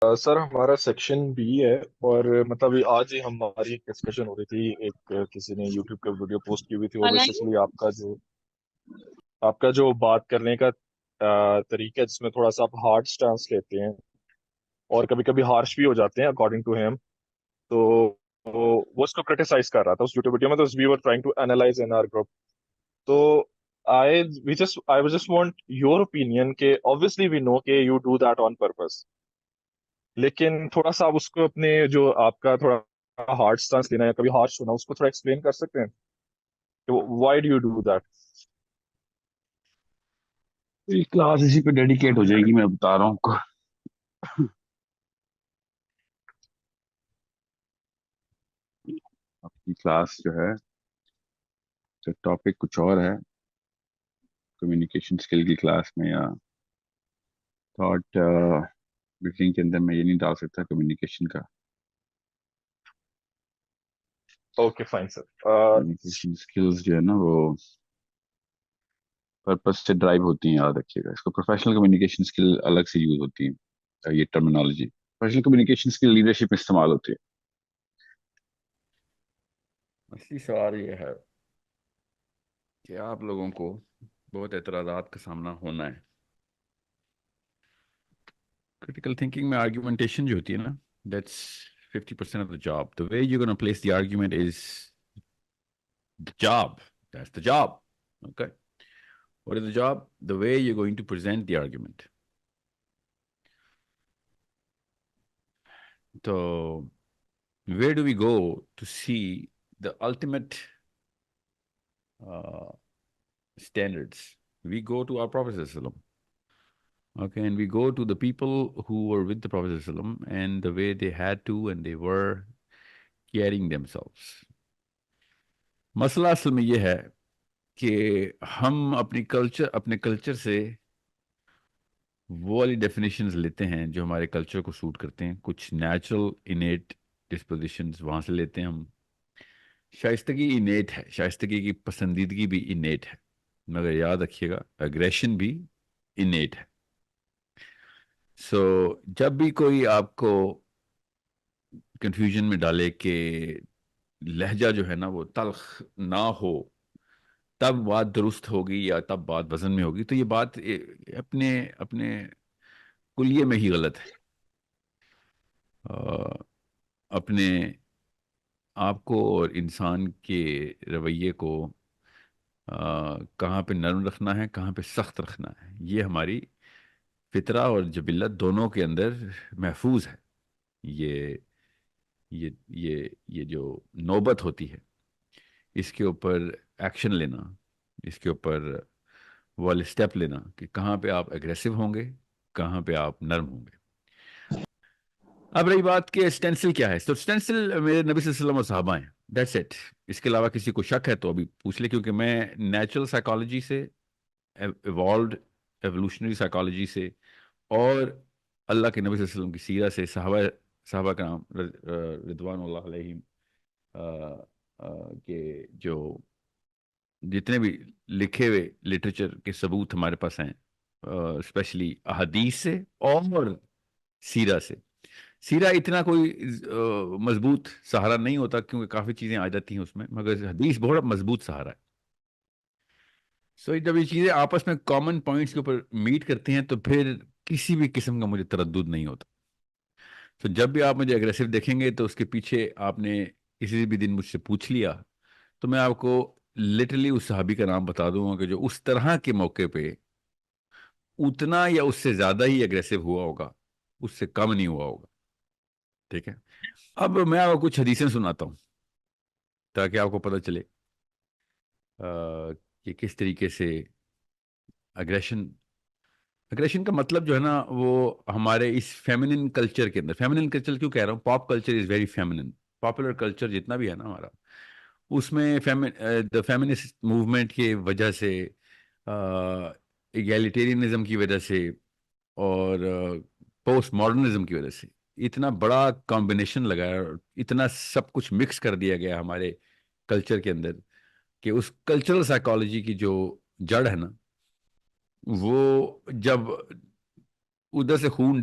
سر ہمارا section B ہے، اور مطلب آج ہی ہماری ایک ڈسکشن ہو رہی تھی، ایک کسی نے یوٹیوب پہ ویڈیو پوسٹ کی ہوئی تھی، وہ بیسیکلی آپ کا جو بات کرنے کا طریقہ ہے، جس میں تھوڑا سا آپ ہارڈ سٹانس لیتے ہیں اور کبھی کبھی ہارش بھی ہو جاتے ہیں اکارڈنگ ٹو ہیم. تو وہ اس کو کرٹیسائز کر رہا تھا اس یوٹیوب ویڈیو میں. تو we are trying to analyse in our group. تو I just want your opinion کہ obviously وی نو کہ you do that on purpose, لیکن تھوڑا سا آپ اس کو اپنے جو آپ کا تھوڑا ہارڈ سٹانس لینا ہے، کبھی ہارش ہونا، اس کو تھوڑا ایکسپلین کر سکتے ہیں کہ why do you do that? یہ کلاس اسی پہ ڈیڈیکیٹ ہو جائے گی، میں بتا رہا ہوں آپ کو. آپ کی کلاس جو ہے ٹاپک کچھ اور ہے، کمیونیکیشن اسکل کی کلاس میں یا تھاٹ بلڈنگ کے اندر میں یہ نہیں ڈال سکتا کمیونیکیشن کا. اوکے فائن سر. کمیونیکیشن اسکلز جو ہے نا وہ پرپز سے ڈرائیو ہوتی ہیں، یاد رکھیے گا اس کو. پروفیشنل کمیونیکیشن اسکل الگ سے یوز ہوتی ہیں، یہ terminology. Professional communication skill leadership میں استعمال ہوتی ہے. اصلی سوال یہ ہے کہ آپ لوگوں کو بہت اعتراضات کا سامنا ہونا ہے. کریٹیکل تھنکنگ میں آرگیومنٹیشن جو ہوتی ہے نا، that's 50% of the job. The way you gonna place the argument is the job. That's the job. Okay. What is the job? The way you're going to present the argument. So, where do we go to see the ultimate uh, standards? We go to our Prophet ﷺ. Okay, and we go to the people who were with the Prophet ﷺ and the way they had to and they were carrying themselves. مسئلہ اصل میں یہ ہے کہ ہم اپنے کلچر سے وہ والی ڈیفینیشنز لیتے ہیں جو ہمارے کلچر کو سوٹ کرتے ہیں. کچھ نیچرل انیٹ ڈسپوزیشنز وہاں سے لیتے ہیں ہم. شائستگی انیٹ ہے، شائستگی کی پسندیدگی بھی انیٹ ہے، مگر یاد رکھیے گا اگریشن بھی انیٹ ہے. سو جب بھی کوئی آپ کو کنفیوژن میں ڈالے کہ لہجہ جو ہے نا وہ تلخ نہ ہو تب بات درست ہوگی یا تب بات وزن میں ہوگی، تو یہ بات اپنے اپنے کلیے میں ہی غلط ہے. اپنے آپ کو اور انسان کے رویے کو کہاں پہ نرم رکھنا ہے، کہاں پہ سخت رکھنا ہے، یہ ہماری فطرہ اور جبلت دونوں کے اندر محفوظ ہے. یہ یہ یہ جو نوبت ہوتی ہے اس کے اوپر ایکشن لینا، اس کے اوپر والے اسٹیپ لینا کہ کہاں پہ آپ اگریسو ہوں گے، کہاں پہ آپ نرم ہوں گے. اب رہی بات کہ اسٹینسل کیا ہے، تو اسٹینسل میرے نبی صلی اللہ علیہ وسلم اور صحابہ ہیں، دیٹس اٹ. اس کے علاوہ کسی کو شک ہے تو ابھی پوچھ لے، کیونکہ میں نیچرل سائیکالوجی سے، ایوالوڈ ایوولوشنری سائیکالوجی سے، اور اللہ کے نبی صلی اللہ علیہ وسلم کی سیرت سے، صحابہ کرام رضوان اللہ علیہم کے جو جتنے بھی لکھے ہوئے لٹریچر کے ثبوت ہمارے پاس ہیں، اسپیشلی احادیث سے اور سیرہ سے. سیرہ اتنا کوئی مضبوط سہارا نہیں ہوتا کیونکہ کافی چیزیں آ جاتی ہیں اس میں، مگر حدیث بہت مضبوط سہارا ہے. سو جب یہ چیزیں آپس میں کامن پوائنٹس کے اوپر میٹ کرتے ہیں تو پھر کسی بھی قسم کا مجھے تردد نہیں ہوتا. تو جب بھی آپ مجھے اگریسو دیکھیں گے تو اس کے پیچھے آپ نے کسی بھی دن مجھ سے پوچھ لیا تو میں آپ کو لٹرلی اس صحابی کا نام بتا دوں گا کہ جو اس طرح کے موقع پہ اتنا یا اس سے زیادہ ہی اگریسو ہوا ہوگا، اس سے کم نہیں ہوا ہوگا. ٹھیک ہے. اب میں آپ کو کچھ حدیثیں سناتا ہوں تاکہ آپ کو پتہ چلے کہ کس طریقے سے اگریشن کا مطلب جو ہے نا وہ ہمارے اس فیمنن کلچر کے اندر. فیمنن کلچر کیوں کہہ رہا ہوں؟ Pop culture is very feminine. Popular culture جتنا بھی ہے نا ہمارا، اس میں دا فیمنسٹ موومنٹ کی وجہ سے، ایگیلیٹیرینزم کی وجہ سے اور پوسٹ ماڈرنزم کی وجہ سے اتنا بڑا کمبینیشن لگا ہے اور اتنا سب کچھ مکس کر دیا گیا ہمارے کلچر کے اندر کہ اس کلچرل سائیکالوجی کی جو جڑ ہے نا، وہ جب ادھر سے خون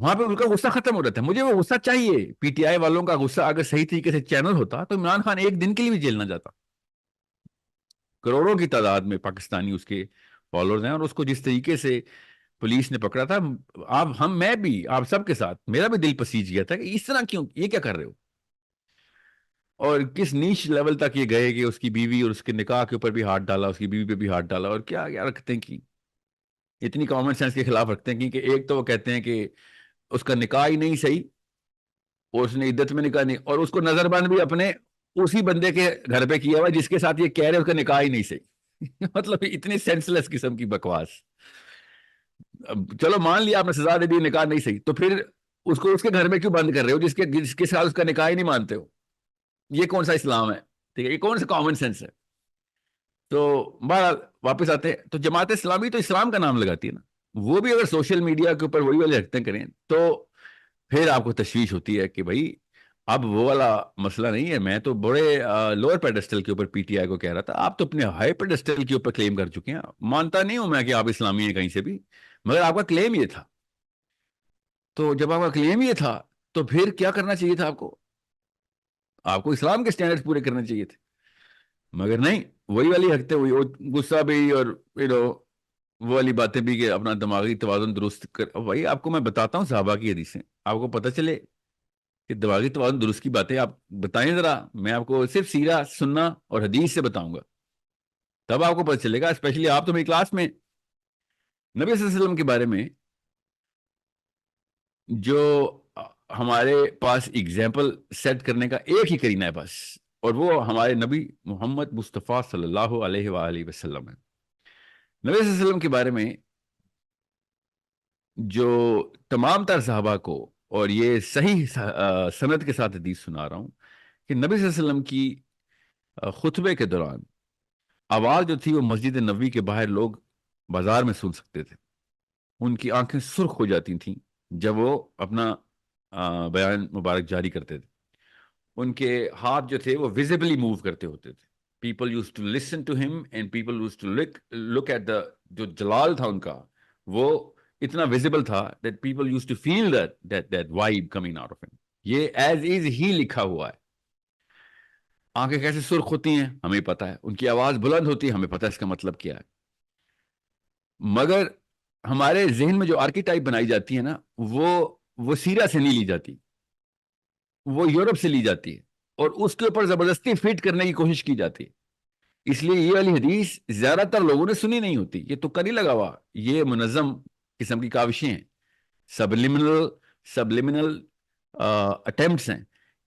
وہاں پہ ان کا غصہ ختم ہو رہا تھا. مجھے وہ غصہ چاہیے. پی ٹی آئی والوں کا غصہ اگر صحیح طریقے سے چینل ہوتا تو عمران خان ایک دن کے لیے بھی جیل نہ جاتا. کروڑوں کی تعداد میں پاکستانی اس کے فالوورز ہیں, اور اس کو جس طریقے سے پولیس نے پکڑا تھا, آپ میں بھی آپ سب کے ساتھ میرا بھی دل پسیج گیا تھا کہ اس طرح کیوں, یہ کیا کر رہے ہو. اور کس نیچ لیول تک یہ گئے کہ اس کی بیوی اور اس کے نکاح کے اوپر بھی ہاتھ ڈالا, اس کی بیوی پہ بھی ہاتھ ڈالا, اور کیا کیا رکھتے ہیں کہ اتنی کامن سینس کے خلاف رکھتے ہیں کہ ایک تو وہ کہتے ہیں کہ اس کا نکاح ہی نہیں صحیح, اور اس نے عدت میں نکاح نہیں, اور اس کو نظر بند بھی اپنے اسی بندے کے گھر پہ کیا ہوا جس کے ساتھ یہ کہہ رہے اس کا نکاح ہی نہیں صحیح. مطلب اتنی سینس لیس قسم کی بکواس. چلو مان لیا آپ نے سزا دے دی, نکاح نہیں صحیح, تو پھر اس کو اس کے گھر میں کیوں بند کر رہے ہو جس کے ساتھ اس کا نکاح ہی نہیں مانتے ہو. یہ کون سا اسلام ہے؟ ٹھیک ہے, یہ کون سا کامن سینس ہے؟ تو بہرحال واپس آتے ہیں, تو جماعت اسلامی تو اسلام کا نام لگاتی ہے نا, وہ بھی اگر سوشل میڈیا کے اوپر وہی والے حرکتیں کریں تو پھر آپ کو تشویش ہوتی ہے کہ بھائی اب وہ والا مسئلہ نہیں ہے. میں تو بڑے لوور پیڈسٹل کے اوپر پی ٹی آئی کو کہہ رہا تھا, آپ تو اپنے ہائی پیڈسٹل کے اوپر کلیم کر چکے ہیں. مانتا نہیں ہوں میں کہ آپ اسلامی ہیں کہیں سے بھی, مگر آپ کا کلیم یہ تھا. تو جب آپ کا کلیم یہ تھا تو پھر کیا کرنا چاہیے تھا آپ کو اسلام کے سٹینڈرڈ پورے کرنے چاہیے تھے. مگر نہیں, وہی والی حرکتیں, وہی غصہ بھی, اور وہ والی باتیں بھی کہ اپنا دماغی توازن درست کر. بھائی آپ کو میں بتاتا ہوں صحابہ کی حدیثیں, آپ کو پتہ چلے کہ دماغی توازن درست کی باتیں آپ بتائیں ذرا. میں آپ کو صرف سیرہ سننا اور حدیث سے بتاؤں گا, تب آپ کو پتہ چلے گا. اسپیشلی آپ تو میری کلاس میں نبی صلی اللہ علیہ وسلم کے بارے میں جو ہمارے پاس اگزامپل سیٹ کرنے کا ایک ہی کرینہ ہے بس, اور وہ ہمارے نبی محمد مصطفیٰ صلی اللہ علیہ وآلہ وسلم ہے. نبی صلی اللہ علیہ وسلم کے بارے میں جو تمام تر صحابہ کو, اور یہ صحیح سند کے ساتھ حدیث سنا رہا ہوں, کہ نبی صلی اللہ علیہ وسلم کی خطبے کے دوران آواز جو تھی وہ مسجد نبوی کے باہر لوگ بازار میں سن سکتے تھے. ان کی آنکھیں سرخ ہو جاتی تھیں جب وہ اپنا بیان مبارک جاری کرتے تھے. ان کے ہاتھ جو تھے وہ ویزیبلی موو کرتے ہوتے تھے. People used to listen to him and people used to look at the, جو جلال تھا ان کا وہ اتنا ویزیبل تھا that people used to feel that vibe coming out of him. یہ ایز از ہی لکھا ہوا ہے. آنکھیں کیسے سرخ ہوتی ہیں ہمیں پتا ہے, ان کی آواز بلند ہوتی ہے ہمیں پتا ہے اس کا مطلب کیا ہے. مگر ہمارے ذہن میں جو آرکیٹائپ بنائی جاتی ہے نا, وہ سیرہ سے نہیں لی جاتی, وہ یورپ سے لی جاتی ہے, اور اس کے اوپر زبردستی فٹ کرنے کی کوشش کی جاتی ہے. اس لیے یہ والی حدیث زیادہ تر لوگوں نے سنی نہیں ہوتی. یہ تو نہیں لگا ہوا, یہ منظم قسم کی کاوشیں ہیں, سبلیمنل اٹیمپٹس ہیں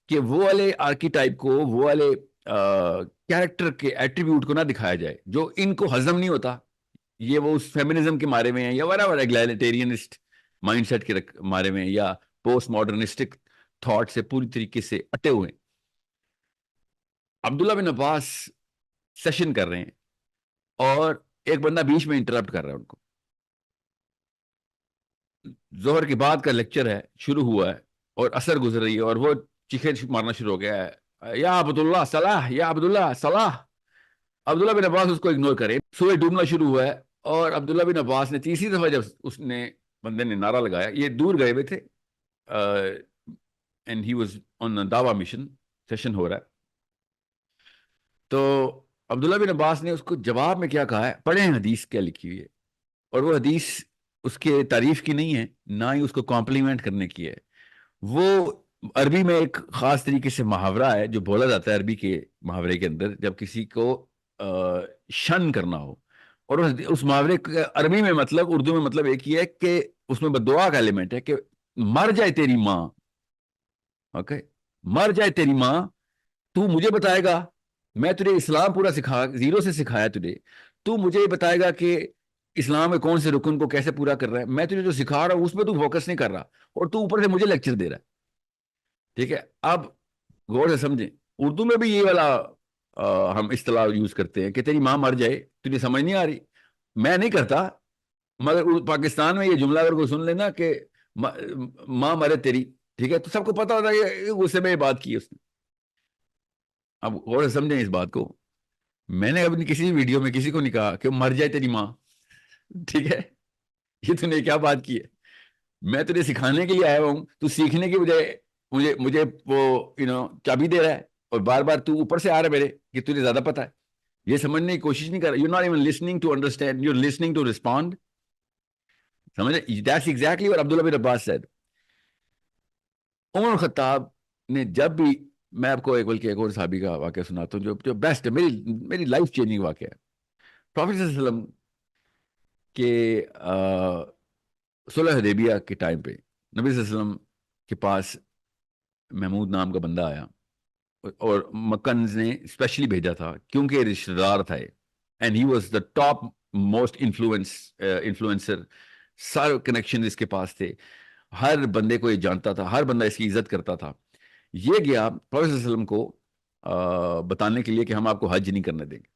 کہ وہ والے آرکیٹائپ کو, وہ والے کیریکٹر کے ایٹریبیوٹ کو نہ دکھایا جائے جو ان کو ہضم نہیں ہوتا. یہ وہ اس فیمنزم کے مارے میں ہیں, یا ایگلیٹیرینسٹ مائنڈ سیٹ کے مارے میں, یا پوسٹ ماڈرنسٹک تھاٹ سے پوری طریقے سے اٹے ہوئے ہیں. عبداللہ بن عباس سیشن کر رہے ہیں اور ایک بندہ بیچ میں انٹرپٹ کر رہا ہے ان کو. ظہر کے بعد کا لیکچر ہے, شروع ہوا ہے اور اثر گزر رہی ہے, اور وہ چیخیں مارنا شروع ہو گیا ہے, یا عبداللہ صلاح, یا عبداللہ صلاح. عبداللہ بن عباس اس کو اگنور کرے. سورج ڈوبنا شروع ہوا ہے, اور عبداللہ بن عباس نے تیسری دفعہ جب اس نے بندے نے نعرہ لگایا, یہ دور گئے ہوئے تھے اینڈ ہی واز آن دعویٰ مشن, سیشن ہو رہا ہے. تو عبداللہ بن عباس نے اس کو جواب میں کیا کہا ہے, پڑھیں حدیث کیا لکھی ہوئی ہے. اور وہ حدیث اس کے تعریف کی نہیں ہے, نہ ہی اس کو کمپلیمنٹ کرنے کی ہے. وہ عربی میں ایک خاص طریقے سے محاورہ ہے جو بولا جاتا ہے عربی کے محاورے کے اندر, جب کسی کو شن کرنا ہو. اور اس محاورے کا عربی میں مطلب, اردو میں مطلب ایک ہی ہے کہ اس میں بدعا کا ایلیمنٹ ہے کہ مر جائے تیری ماں. اوکے, مر جائے تیری ماں, تو مجھے بتائے گا, میں تجھے اسلام پورا زیرو سے سکھایا تجھے, تو مجھے بتائے گا کہ اسلام میں کون سے رکن کو کیسے پورا کر رہا ہے. میں تجھے جو سکھا رہا ہوں اس میں تو فوکس نہیں کر رہا, اور تو اوپر سے مجھے لیکچر دے رہا ہے. ٹھیک ہے, اب غور سے سمجھیں, اردو میں بھی یہ والا ہم اصطلاح یوز کرتے ہیں کہ تیری ماں مر جائے, تجھے سمجھ نہیں آ رہی. میں نہیں کرتا, مگر پاکستان میں یہ جملہ اگر کوئی سن لینا کہ ماں مرے تیری, ٹھیک ہے, تو سب کو پتا ہوتا ہے کہ غصے میں یہ بات کی اس نے. اب غور سے سمجھیں اس بات کو, میں نے اپنی کسی ویڈیو میں کسی کو نہیں کہا کہ مر جائے تیری ماں, ٹھیک ہے, یہ تو نے کیا بات کی ہے. میں تجھے سکھانے کے لیے آیا ہوں، تو سیکھنے کی بجائے مجھے مجھے وہ چابی دے رہا ہے، اور بار بار تو اوپر سے آ رہا ہے میرے کہ تجھے زیادہ پتا ہے. یہ سمجھنے کی کوشش نہیں کر رہا. You not even listening to understand, you listening to respond. سمجھ؟ That's exactly what Abdullah bin Abbas said. Umar Khattab نے جب بھی، میں آپ کو بلکہ ایک اور صحابی کا واقعہ سناتا ہوں جو بیسٹ ہے، میری لائف چینجنگ واقعہ ہے. پروفیٹ صلی اللہ علیہ وسلم کے صلح حدیبیہ کے ٹائم پہ نبی صلی اللہ علیہ وسلم کے پاس محمود نام کا بندہ آیا، اور مکنز نے اسپیشلی بھیجا تھا کیونکہ رشتہ دار تھا، and he was the top most influencer. سارے کنیکشن اس کے پاس تھے، ہر بندے کو یہ جانتا تھا، ہر بندہ اس کی عزت کرتا تھا. یہ گیا پروفیٹ صلی اللہ علیہ وسلم کو بتانے کے لیے کہ ہم آپ کو حج نہیں کرنے دیں گے.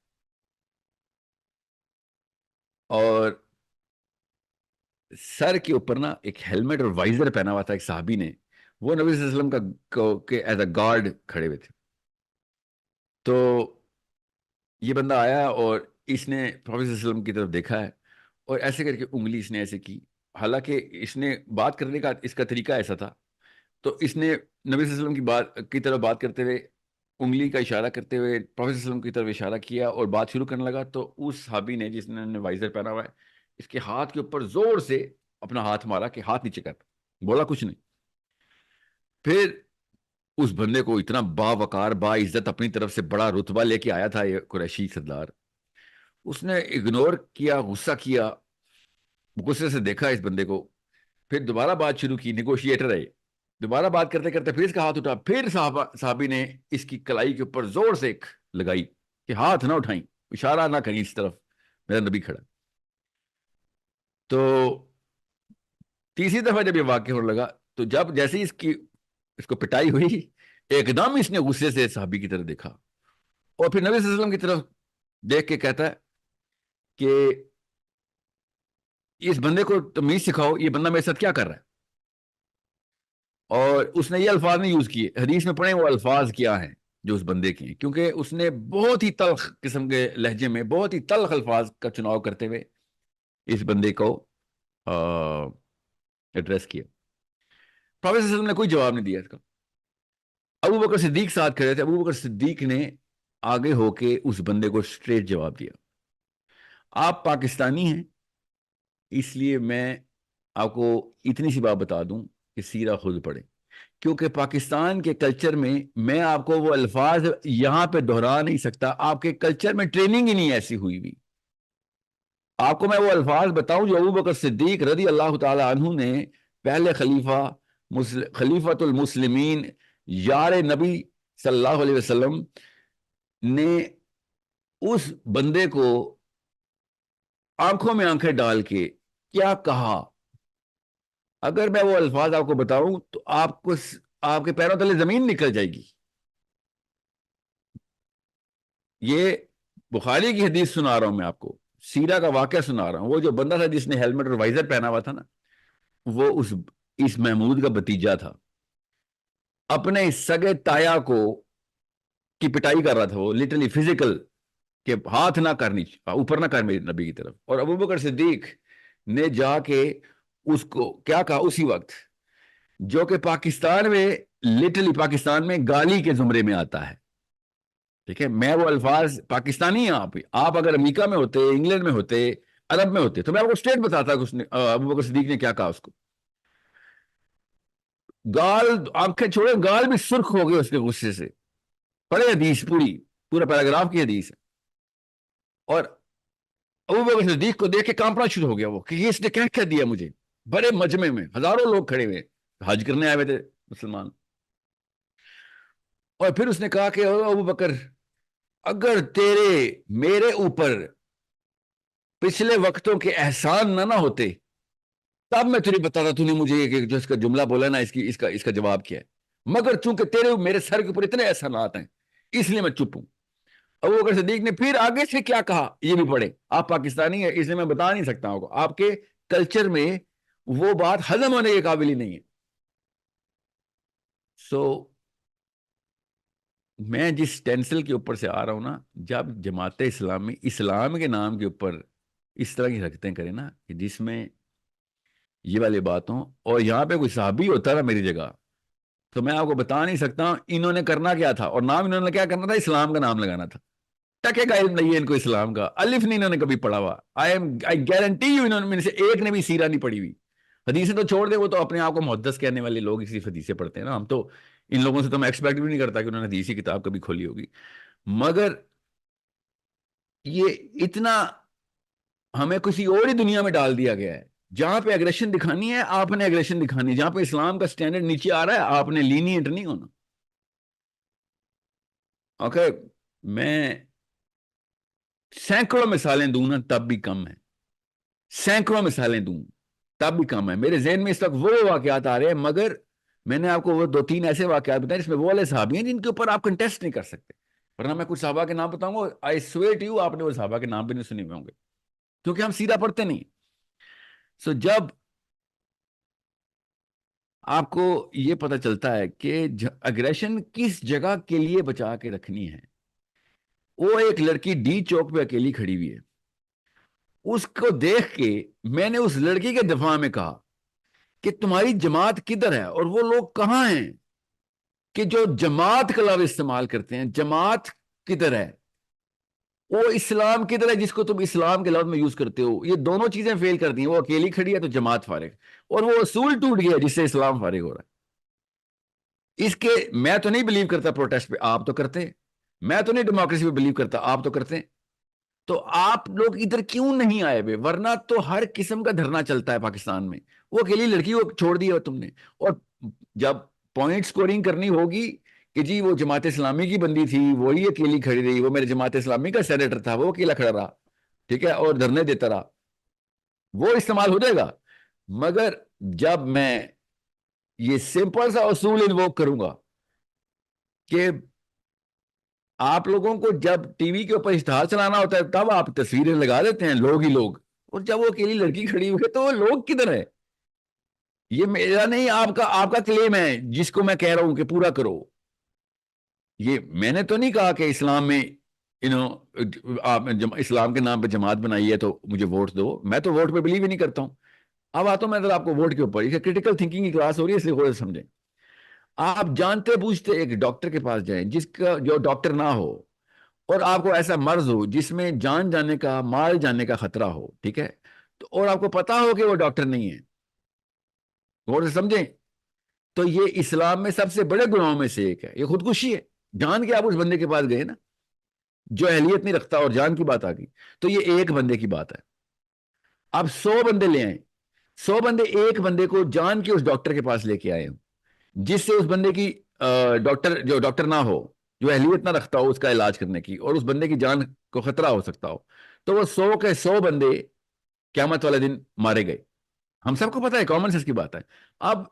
اور سر کے اوپر نا ایک ہیلمٹ اور وائزر پہنا ہوا تھا ایک صحابی نے، وہ نبی صلی اللہ علیہ وسلم کا ایز اے گارڈ کھڑے ہوئے تھے. تو یہ بندہ آیا اور اس نے پروفیٹ صلی اللہ علیہ وسلم کی طرف دیکھا ہے، اور ایسے کر کے انگلی اس نے ایسے کی. حالانکہ اس نے بات کرنے کا اس کا طریقہ ایسا تھا، تو اس نے نبی صلی اللہ علیہ وسلم کی طرف بات کرتے ہوئے انگلی کا اشارہ کرتے ہوئے پروفیٹ صلی اللہ علیہ وسلم کی طرف اشارہ کیا اور بات شروع کرنے لگا. تو اس صحابی نے جس نے وائزر پہنا ہوا ہے، اس کے ہاتھ کے اوپر زور سے اپنا ہاتھ مارا کہ ہاتھ نیچے کر. بولا کچھ نہیں. پھر اس بندے کو اتنا باوقار با عزت اپنی طرف سے بڑا رتبہ لے کے آیا تھا یہ قریشی سردار، اس نے اگنور کیا، غصہ کیا، غصے سے دیکھا اس بندے کو. پھر دوبارہ بات شروع کی، نیگوشیٹر ہے، دوبارہ بات کرتے کرتے پھر اس کا ہاتھ اٹھا. پھر صحابی نے اس کی کلائی کے اوپر زور سے لگائی کہ ہاتھ نہ اٹھائیں، اشارہ نہ کریں اس طرف، میرا نبی کھڑا. تو تیسری دفعہ جب یہ واقع ہونے لگا، تو جب جیسے ہی اس کو پٹائی ہوئی، ایک دم اس نے غصے سے صحابی کی طرف دیکھا، اور پھر نبی صلی اللہ علیہ وسلم کی طرف دیکھ کے کہتا ہے کہ اس بندے کو تمیز سکھاؤ، یہ بندہ میرے ساتھ کیا کر رہا ہے. اور اس نے یہ الفاظ نہیں یوز کیے، حدیث میں پڑھیں وہ الفاظ کیا ہیں جو اس بندے کے ہیں، کیونکہ اس نے بہت ہی تلخ قسم کے لہجے میں بہت ہی تلخ الفاظ کا چناؤ کرتے ہوئے اس بندے کو ایڈریس کیا. پروفیٹ صلی اللہ علیہ وسلم نے کوئی جواب نہیں دیا اس کا. ابو بکر صدیق ساتھ کھڑے تھے، ابو بکر صدیق نے آگے ہو کے اس بندے کو اسٹریٹ جواب دیا. آپ پاکستانی ہیں، اس لیے میں آپ کو اتنی سی بات بتا دوں کہ سیرہ خود پڑھیں، کیونکہ پاکستان کے کلچر میں آپ کو وہ الفاظ یہاں پہ دہرا نہیں سکتا. آپ کے کلچر میں ٹریننگ ہی نہیں ایسی ہوئی ہوئی. آپ کو میں وہ الفاظ بتاؤں جو ابو بکر صدیق رضی اللہ تعالی عنہ نے، پہلے خلیفۃ المسلمین، یار نبی صلی اللہ علیہ وسلم نے اس بندے کو آنکھوں میں آنکھیں ڈال کے کیا کہا. اگر میں وہ الفاظ آپ کو بتاؤں تو آپ کے پیروں تلے زمین نکل جائے گی. یہ بخاری کی حدیث سنا رہا ہوں میں آپ کو، سیرہ کا واقعہ سنا رہا ہوں. وہ جو بندہ تھا جس نے ہیلمٹ اور وائزر پہنا ہوا تھا نا، وہ اس محمود کا بتیجا تھا. اپنے سگے تایا کی پٹائی کر رہا تھا وہ، لٹرلی فزیکل، کہ ہاتھ نہ کرنی، اوپر نہ کر میری نبی کی طرف. اور ابو بکر صدیق نے جا کے اس کو کیا کہا اسی وقت، جو کہ پاکستان میں لٹرلی پاکستان میں گالی کے زمرے میں آتا ہے. ٹھیک ہے، میں وہ الفاظ پاکستانی ہیں. آپ اگر امریکہ میں ہوتے، انگلینڈ میں ہوتے، عرب میں ہوتے، تو میں آپ کو اسٹیٹ بتاتا کہ اس نے ابو بکر صدیق نے کیا کہا اس کو. گال، آنکھیں چھوڑے، گال بھی سرخ ہو گئے اس کے غصے سے. پڑھے حدیث، پورا پیراگراف کی حدیث ہے. اور ابو بکر صدیق کو دیکھ کے کانپنا شروع ہو گیا وہ، کہ یہ اس نے کیا دیا مجھے. بڑے مجمع میں ہزاروں لوگ کھڑے ہوئے، حج کرنے آئے ہوئے تھے مسلمان. اور پھر اس نے کہا کہ ابو بکر، اگر میرے اوپر پچھلے وقتوں کے احسان نہ ہوتے، تب میں تجھے بتاتا تو نے مجھے جو اس کا جملہ بولا نا، اس کا جواب کیا ہے. مگر چونکہ میرے سر کے اوپر اتنے احسانات ہیں، اس لیے میں چپ ہوں. ابو بکر صدیق نے پھر آگے سے کیا کہا یہ بھی پڑھے. آپ پاکستانی ہیں، اس لیے میں بتا نہیں سکتا ہوں. آپ کے کلچر میں وہ بات ہضم ہونے کے قابل ہی نہیں ہے. میں جس ٹینسل کے اوپر سے آ رہا ہوں نا، جب جماعت اسلامی اسلام کے نام کے اوپر اس طرح کی حرکتیں کریں نا، کہ جس میں یہ والی باتوں. اور یہاں پہ کوئی صحابی ہوتا نا میری جگہ تو میں آپ کو بتا نہیں سکتا انہوں نے کرنا کیا تھا. اور نام انہوں نے کیا کرنا تھا؟ اسلام کا نام لگانا تھا. ٹکے کا علم نہیں ہے ان کو اسلام کا, الف نہیں انہوں نے کبھی پڑھا ہوا. آئی گارنٹی یو انہوں نے میں سے ایک نے بھی سیرہ نہیں پڑھی ہوئی. حدیثیں تو چھوڑ دیں, وہ تو اپنے آپ کو محدث کہنے والے لوگ صرف حدیثیں پڑھتے ہیں نا. ہم تو ان لوگوں سے تو میں ایکسپیکٹ بھی نہیں کرتا کہ انہوں نے حدیثی کتاب کبھی کھولی ہوگی. مگر یہ اتنا ہمیں کسی اور ہی دنیا میں ڈال دیا گیا ہے جہاں پہ اگریشن دکھانی ہے آپ نے اگریشن دکھانی ہے, جہاں پہ اسلام کا سٹینڈرڈ نیچے آ رہا ہے آپ نے لینینٹ نہیں ہونا. اوکے, میں سینکڑوں مثالیں دوں نا تب بھی کم ہے, سینکڑوں مثالیں دوں تب بھی کم ہے. میرے ذہن میں اس وقت وہ واقعات آ رہے ہیں, مگر میں نے آپ کو وہ 2-3 ایسے واقعات بتائے جس میں وہ والے صحابی ہیں جن کے اوپر آپ کنٹیسٹ نہیں کر سکتے. ورنہ میں کچھ صحابہ کے نام بتاؤں گا, آئی سویئر ٹو یو آپ نے وہ صحابہ کے نام بھی نہیں سنے ہوئے ہوں گے کیونکہ ہم سیدھا پڑھتے نہیں. سو جب آپ کو یہ پتہ چلتا ہے کہ اگریشن کس جگہ کے لیے بچا کے رکھنی ہے. وہ ایک لڑکی ڈی چوک پہ اکیلی کھڑی ہوئی ہے, اس کو دیکھ کے میں نے اس لڑکی کے دفاع میں کہا کہ تمہاری جماعت کدھر ہے اور وہ لوگ کہاں ہیں کہ جو جماعت کا لفظ استعمال کرتے ہیں. جماعت کدھر ہے, وہ اسلام کدھر ہے جس کو تم اسلام کے لفظ میں یوز کرتے ہو. یہ دونوں چیزیں فیل کر دی ہیں, وہ اکیلی کھڑی ہے تو جماعت فارغ, اور وہ اصول ٹوٹ گیا جس سے اسلام فارغ ہو رہا ہے. اس کے میں تو نہیں بلیو کرتا پروٹیسٹ پہ, آپ تو کرتے ہیں. میں تو نہیں ڈیموکریسی پہ بلیو کرتا, آپ تو کرتے ہیں. تو آپ لوگ ادھر کیوں نہیں آئے ہوئے؟ ورنہ تو ہر قسم کا دھرنا چلتا ہے پاکستان میں. وہ اکیلی لڑکی کو چھوڑ دیا تم نے, اور جب پوائنٹ سکورنگ کرنی ہوگی کہ جی وہ جماعت اسلامی کی بندی تھی وہی اکیلی کھڑی رہی, وہ میرے جماعت اسلامی کا سینیٹر تھا وہ اکیلا کھڑا رہا, ٹھیک ہے, اور دھرنے دیتا رہا, وہ استعمال ہو جائے گا. مگر جب میں یہ سمپل سا اصول انووک کروں گا کہ آپ لوگوں کو جب ٹی وی کے اوپر اشتہار چلانا ہوتا ہے تب آپ تصویریں لگا دیتے ہیں, لوگ ہی لوگ, اور جب وہ اکیلی لڑکی کھڑی ہوئی ہے تو وہ لوگ کدھر ہے؟ یہ میرا نہیں, آپ کا کلیم ہے جس کو میں کہہ رہا ہوں کہ پورا کرو. یہ میں نے تو نہیں کہا کہ اسلام میں آپ اسلام کے نام پہ جماعت بنائی ہے تو مجھے ووٹ دو. میں تو ووٹ پہ بلیو ہی نہیں کرتا ہوں. اب آتا ہوں میں آپ کو ووٹ کے اوپر, یہ کریٹیکل تھنکنگ کی کلاس ہو رہی ہے اس لیے تھوڑا سمجھیں. آپ جانتے پوچھتے ایک ڈاکٹر کے پاس جائیں جس کا جو ڈاکٹر نہ ہو, اور آپ کو ایسا مرض ہو جس میں جان جانے کا مال جانے کا خطرہ ہو, ٹھیک ہے, تو اور آپ کو پتا ہو کہ وہ ڈاکٹر نہیں ہے, غور سے سمجھیں, تو یہ اسلام میں سب سے بڑے گناہوں میں سے ایک ہے. یہ خودکشی ہے, جان کے آپ اس بندے کے پاس گئے نا جو اہلیت نہیں رکھتا, اور جان کی بات آ گئی تو یہ ایک بندے کی بات ہے. آپ 100 بندے لے آئیں, 100 بندے ایک بندے کو جان کے اس ڈاکٹر کے پاس لے کے آئے ہوں جس سے اس بندے کی ڈاکٹر جو ڈاکٹر نہ ہو, جو اہلیت نہ رکھتا ہو اس کا علاج کرنے کی, اور اس بندے کی جان کو خطرہ ہو سکتا ہو, تو وہ 100 کے 100 بندے قیامت والے دن مارے گئے. ہم سب کو پتا ہے, کامن سینس کی بات ہے. اب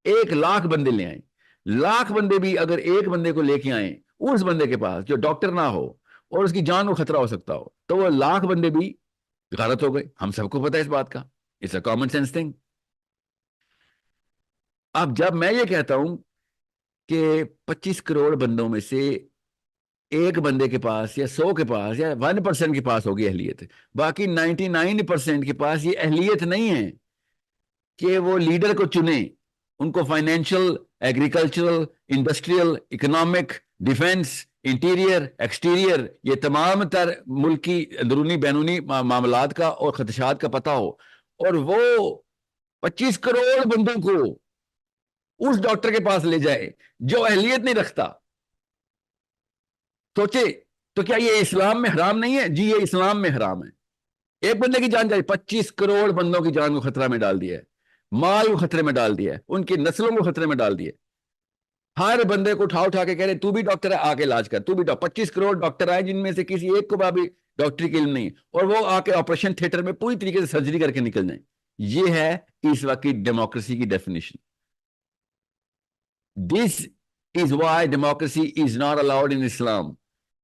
1,00,000 بندے لے آئیں, 1,00,000 بندے بھی اگر ایک بندے کو لے کے آئیں اس بندے کے پاس جو ڈاکٹر نہ ہو اور اس کی جان کو خطرہ ہو سکتا ہو, تو وہ 1,00,000 بندے بھی غلط ہو گئے. ہم سب کو پتا ہے اس بات کا, it's a common sense thing. اب جب میں یہ کہتا ہوں کہ 25 کروڑ بندوں میں سے ایک بندے کے پاس یا 100 کے پاس یا 1% کے پاس ہوگی اہلیت, باقی 99% کے پاس یہ اہلیت نہیں ہے کہ وہ لیڈر کو چنے, ان کو financial, agricultural, industrial, economic, defence, interior, exterior, یہ تمام تر ملکی اندرونی بیرونی معاملات کا اور خدشات کا پتہ ہو, اور وہ 25 کروڑ بندوں کو اس ڈاکٹر کے پاس لے جائے جو اہلیت نہیں رکھتا. سوچے تو کیا یہ اسلام میں حرام نہیں ہے؟ جی یہ اسلام میں حرام ہے. ایک بندے کی جان جائے, 25 کروڑ بندوں کی جان کو خطرہ میں ڈال دیا ہے, مال کو خطرے میں ڈال دیا ہے, ان کی نسلوں کو خطرے میں ڈال دیا. ہر بندے کو اٹھا کے کہہ رہے تو بھی ڈاکٹر ہے, آ کے علاج کر, تو بھی 25 کروڑ ڈاکٹر آئے جن میں سے کسی ایک کو بھی ڈاکٹری کے علم نہیں, اور وہ آ کے آپریشن تھیٹر میں پوری طریقے سے سرجری کر کے نکل جائیں. یہ ہے اس وقت کی ڈیموکریسی کی definition. This is why democracy is not allowed in Islam.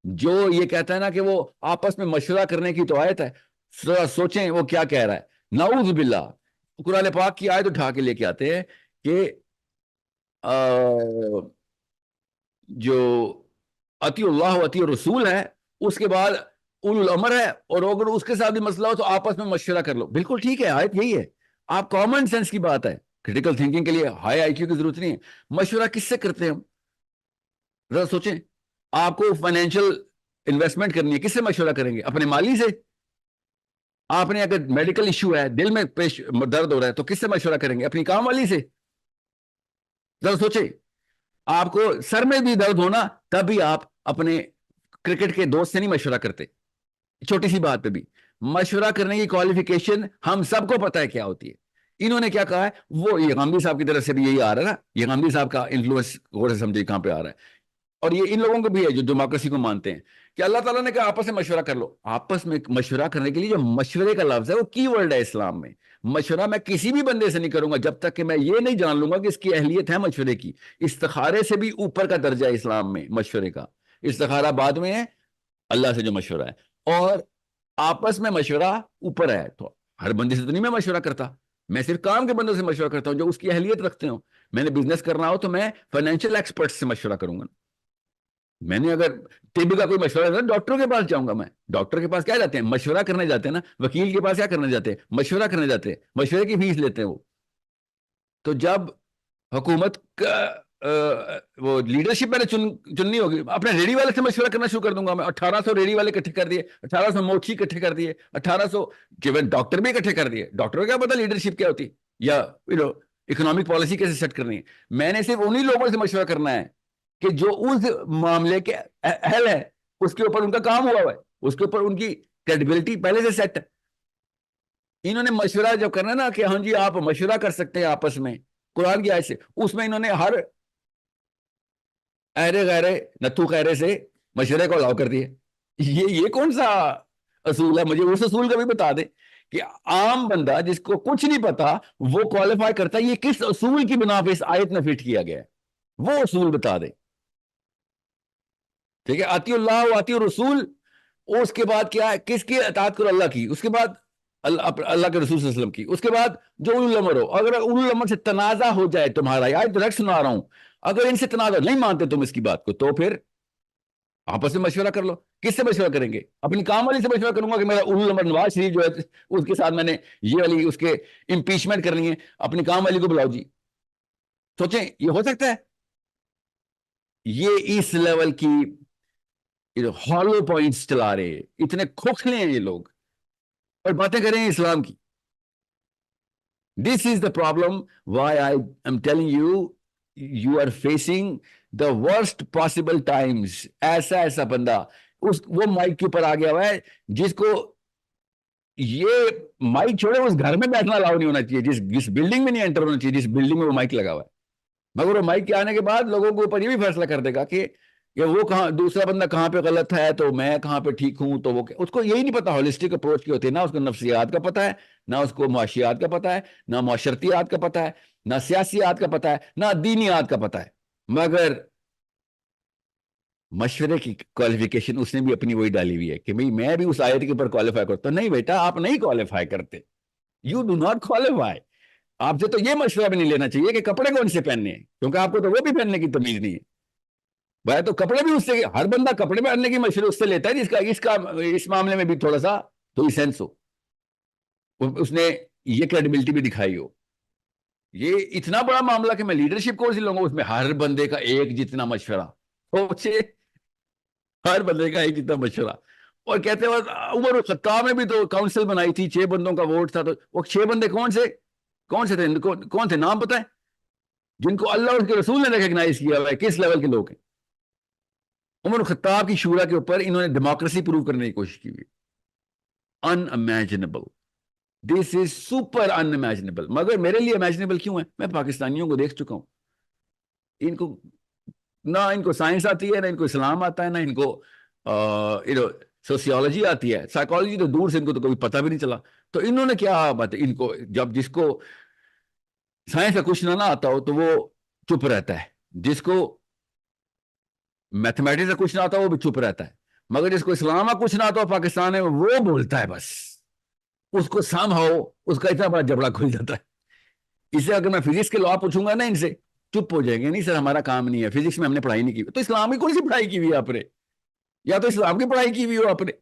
جو یہ کہتا ہے نا کہ وہ آپس میں مشورہ کرنے کی تو آیت ہے, سوچیں وہ کیا کہہ رہا ہے. نعوذ باللہ, قرآن پاک کی آیت اٹھا کے لے کے آتے ہیں کہ جو اطیع اللہ و اطیع رسول ہے, اس کے بعد اولو الامر ہے, اور اگر اس کے ساتھ بھی مسئلہ ہو تو آپس میں مشورہ کر لو. بالکل ٹھیک ہے, آیت یہی ہے. آپ کامن سینس کی بات ہے، کریٹیکل تھنکنگ کے لیے ہائی آئی کیو کی ضرورت نہیں ہے. مشورہ کس سے کرتے ہیں ہم؟ ذرا سوچیں. آپ کو فائنینشیل انویسٹمنٹ کرنی ہے، کس سے مشورہ کریں گے؟ اپنے مالی سے. آپ نے اگر میڈیکل ایشو ہے، دل میں درد ہو رہا ہے، تو کس سے مشورہ کریں گے؟ اپنی کام والی سے. ذرا سوچیں. آپ کو سر میں بھی درد ہونا، تب بھی آپ اپنے کرکٹ کے دوست سے نہیں مشورہ کرتے. چھوٹی سی بات پہ بھی مشورہ کرنے کی کوالیفیکیشن ہم سب کو پتا ہے کیا ہوتی ہے. انہوں نے کیا کہا ہے، وہ یہ غامدی صاحب کی طرف سے بھی یہی آ رہا ہے نا. یہ غامدی صاحب کا انفلوئنس غور سے سمجھے کہاں پہ آ رہا ہے. اور یہ ان لوگوں کو بھی ہے جو ڈیموکریسی کو مانتے ہیں کہ اللہ تعالیٰ نے کہا آپس میں مشورہ کر لو. آپس میں مشورہ کرنے کے لیے جو مشورے کا لفظ ہے وہ کی ورڈ ہے اسلام میں. مشورہ میں کسی بھی بندے سے نہیں کروں گا جب تک کہ میں یہ نہیں جان لوں گا کہ اس کی اہلیت ہے مشورے کی. استخارے سے بھی اوپر کا درجہ ہے اسلام میں مشورے کا. استخارہ بعد میں ہے، اللہ سے جو مشورہ ہے. اور آپس میں مشورہ اوپر ہے. تو ہر بندے سے تو نہیں میں مشورہ کرتا، میں صرف کام کے بندوں سے مشورہ کرتا ہوں جو اس کی اہلیت رکھتے ہوں. میں نے بزنس کرنا ہو تو میں فائنینشیل ایکسپرٹ سے مشورہ کروں گا. میں نے اگر طب کا کوئی مشورہ ہے ڈاکٹر کے پاس جاؤں گا. میں ڈاکٹر کے پاس کیا جاتے ہیں؟ مشورہ کرنے جاتے ہیں نا. وکیل کے پاس کیا کرنے جاتے ہیں؟ مشورہ کرنے جاتے ہیں. مشورے کی فیس لیتے ہیں وہ. تو جب حکومت کا وہ لیڈرشپ میں نے چننی ہوگی، اپنے ریڈی والے سے مشورہ کرنا شروع کر دوں گا. میں 1800 ریڈی والے اکٹھے کر دیے، 1800 موچی اکٹھے کر دیے، 1800 ڈاکٹر بھی اکٹھے کر دیے. ڈاکٹر کو کیا پتا لیڈرشپ کیا ہوتی یا اکنامک پالیسی کیسے سیٹ کرنی ہے. میں نے صرف انہی لوگوں سے مشورہ کرنا ہے کہ جو اس معاملے کے اہل ہے، اس کے اوپر ان کا کام ہوا ہے، اس کے اوپر ان کی کریڈیبلٹی پہلے سے سیٹ ہے. انہوں نے مشورہ جب کرنا نا کہ ہاں جی آپ مشورہ کر سکتے ہیں آپس میں قرآن کی آیت سے، اس میں انہوں نے ہر ایرے غیرے نتھو خیرے سے مشورے کو الاؤ کر دیے. یہ کون سا اصول ہے؟ مجھے اس اصول کا بھی بتا دیں کہ عام بندہ جس کو کچھ نہیں پتا وہ کوالیفائی کرتا ہے. یہ کس اصول کی بنا پہ اس آیت میں فٹ کیا گیا ہے؟ وہ اصول بتا دیں. ٹھیک ہے، آتی اللہ آتی الرسول. اس کے بعد کیا ہے؟ کس کی اطاعت کرو؟ اللہ کی. اس کے بعد اللہ کے رسول صلی اللہ علیہ وسلم کی. اس کے بعد جو اولو الامر ہو. اگر اولو الامر سے تنازع ہو جائے تمہارا، یا ڈائریکٹ سنا رہا ہوں، اگر ان سے تنازع نہیں مانتے تم اس کی بات کو، تو پھر آپس میں مشورہ کر لو. کس سے مشورہ کریں گے؟ اپنی کام والی سے مشورہ کروں گا کہ میرا اولو الامر نواز شریف جو ہے اس کے ساتھ میں نے یہ والی اس کے امپیچمنٹ کرنی ہے، اپنی کام والی کو بلاؤ جی. سوچیں یہ ہو سکتا ہے؟ یہ اس لیول کی ہالو پوائنٹس چلا رہے ہیں، اتنے کھوکھلے ہیں یہ لوگ، اور باتیں کر رہے ہیں اسلام کی. This is the problem why I am telling you, you are facing the worst possible times. ایسا بندہ وہ مائک کے اوپر آ گیا ہوا ہے جس کو یہ مائک چھوڑے اس گھر میں بیٹھنا الاؤ نہیں ہونا چاہیے، جس بلڈنگ میں نہیں انٹر ہونا چاہیے، جس بلڈنگ میں وہ مائک لگا ہوا ہے. مگر وہ مائک کے آنے کے بعد لوگوں کے اوپر یہ بھی فیصلہ کر دے گا کہ وہ کہاں، دوسرا بندہ کہاں پہ غلط ہے تو میں کہاں پہ ٹھیک ہوں. تو وہ اس کو یہی نہیں پتا ہولسٹک اپروچ کی ہوتی ہے. نہ اس کو نفسیات کا پتا ہے، نہ اس کو معاشیات کا پتا ہے، نہ معاشرتیات کا پتا ہے، نہ سیاسیات کا پتا ہے، نہ دینیات کا پتا ہے. مگر مشورے کی کوالیفیکیشن اس نے بھی اپنی وہی ڈالی ہوئی ہے کہ میں بھی اس آیت کے اوپر کوالیفائی کرتا ہوں. نہیں بیٹا، آپ نہیں کوالیفائی کرتے. You do not qualify. آپ سے تو یہ مشورہ بھی نہیں لینا چاہیے کہ کپڑے کون سے پہننے ہیں، کیونکہ آپ کو تو وہ بھی پہننے کی تمیز نہیں ہے. بھائی تو کپڑے بھی اس سے، ہر بندہ کپڑے پہننے کی مشورے اس سے لیتا ہے جس کا اس معاملے میں بھی تھوڑا سا تو سینس ہو، اس نے یہ کریڈیبلٹی بھی دکھائی ہو. یہ اتنا بڑا معاملہ کہ میں لیڈرشپ کورس لوں گا، اس میں ہر بندے کا ایک جتنا مشورہ. ہر بندے کا ایک جتنا مشورہ. اور کہتے ہیں عمر الخطاب میں بھی تو کاؤنسل بنائی تھی، 6 بندوں کا ووٹ تھا. تو وہ 6 بندے کون سے تھے؟ کون تھے؟ نام پتہ ہے؟ جن کو اللہ اور اس کے رسول نے ریکگنائز کیا ہوا ہے کس لیول کے لوگ ہیں. عمر الخطاب کی شورا کے اوپر انہوں نے ڈیموکریسی پروو کرنے کی کوشش کی ہوئی. Unimaginable. This is super unimaginable. مگر میرے لیے امیجنیبل کیوں ہے؟ میں پاکستانیوں کو دیکھ چکا ہوں، ان کو نہ ان کو سائنس آتی ہے، نہ ان کو اسلام آتا ہے، نہ ان کو سوسیولوجی آتی ہے. سائیکالوجی تو دور سے ان کو تو کبھی پتہ بھی نہیں چلا. تو انہوں نے کیا بات ہے، ان کو جب جس کو سائنس کا کچھ نہ آتا ہو تو وہ چپ رہتا ہے، جس کو میتھمیٹکس کا کچھ نہ آتا ہو وہ بھی چپ رہتا ہے. مگر جس کو اسلام کا کچھ نہ آتا ہو پاکستان میں وہ بولتا ہے. بس اس کو سامہاؤ اس کا اتنا بڑا جبڑا کھل جاتا ہے. اس سے اگر میں فزکس کے لا پوچھوں گا نا ان سے، چپ ہو جائیں گے. نہیں سر ہمارا کام نہیں ہے، فزکس میں ہم نے پڑھائی نہیں کی. تو اسلام کی کون سی پڑھائی کی ہوئی ہے آپ نے؟ یا تو اسلام کی پڑھائی کی ہوئی ہو آپ نے.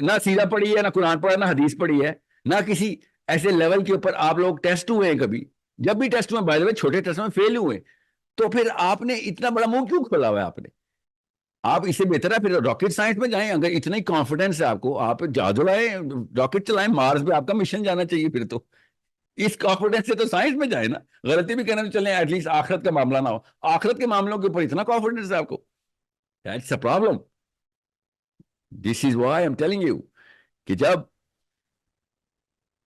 نہ سیرہ پڑھی ہے، نہ قرآن پڑھا ہے، نہ حدیث پڑھی ہے، نہ کسی ایسے لیول کے اوپر آپ لوگ ٹیسٹ ہوئے ہیں کبھی؟ جب بھی ٹیسٹ ہوئے بائی دا وے چھوٹے ٹیسٹ میں فیل ہوئے تو پھر آپ نے اتنا بڑا منہ کیوں کھولا ہوا ہے آپ نے؟ آپ اس سے بہتر ہے پھر راکٹ سائنس میں جائیں. اگر اتنا ہی کانفیڈینس ہے آپ کو, آپ جہاز اڑائیں, راکٹ چلائیں, مارس پہ آپ کا مشن جانا چاہیے. پھر تو اس کانفیڈینس سے تو سائنس میں جائیں نا. غلطی بھی کرنے چلیں, ایٹ لیسٹ آخرت کا معاملہ نہ ہو. آخرت کے معاملوں کے اوپر اتنا کانفیڈینس ہے آپ کو, that's a problem. This is Y I am telling you کہ جب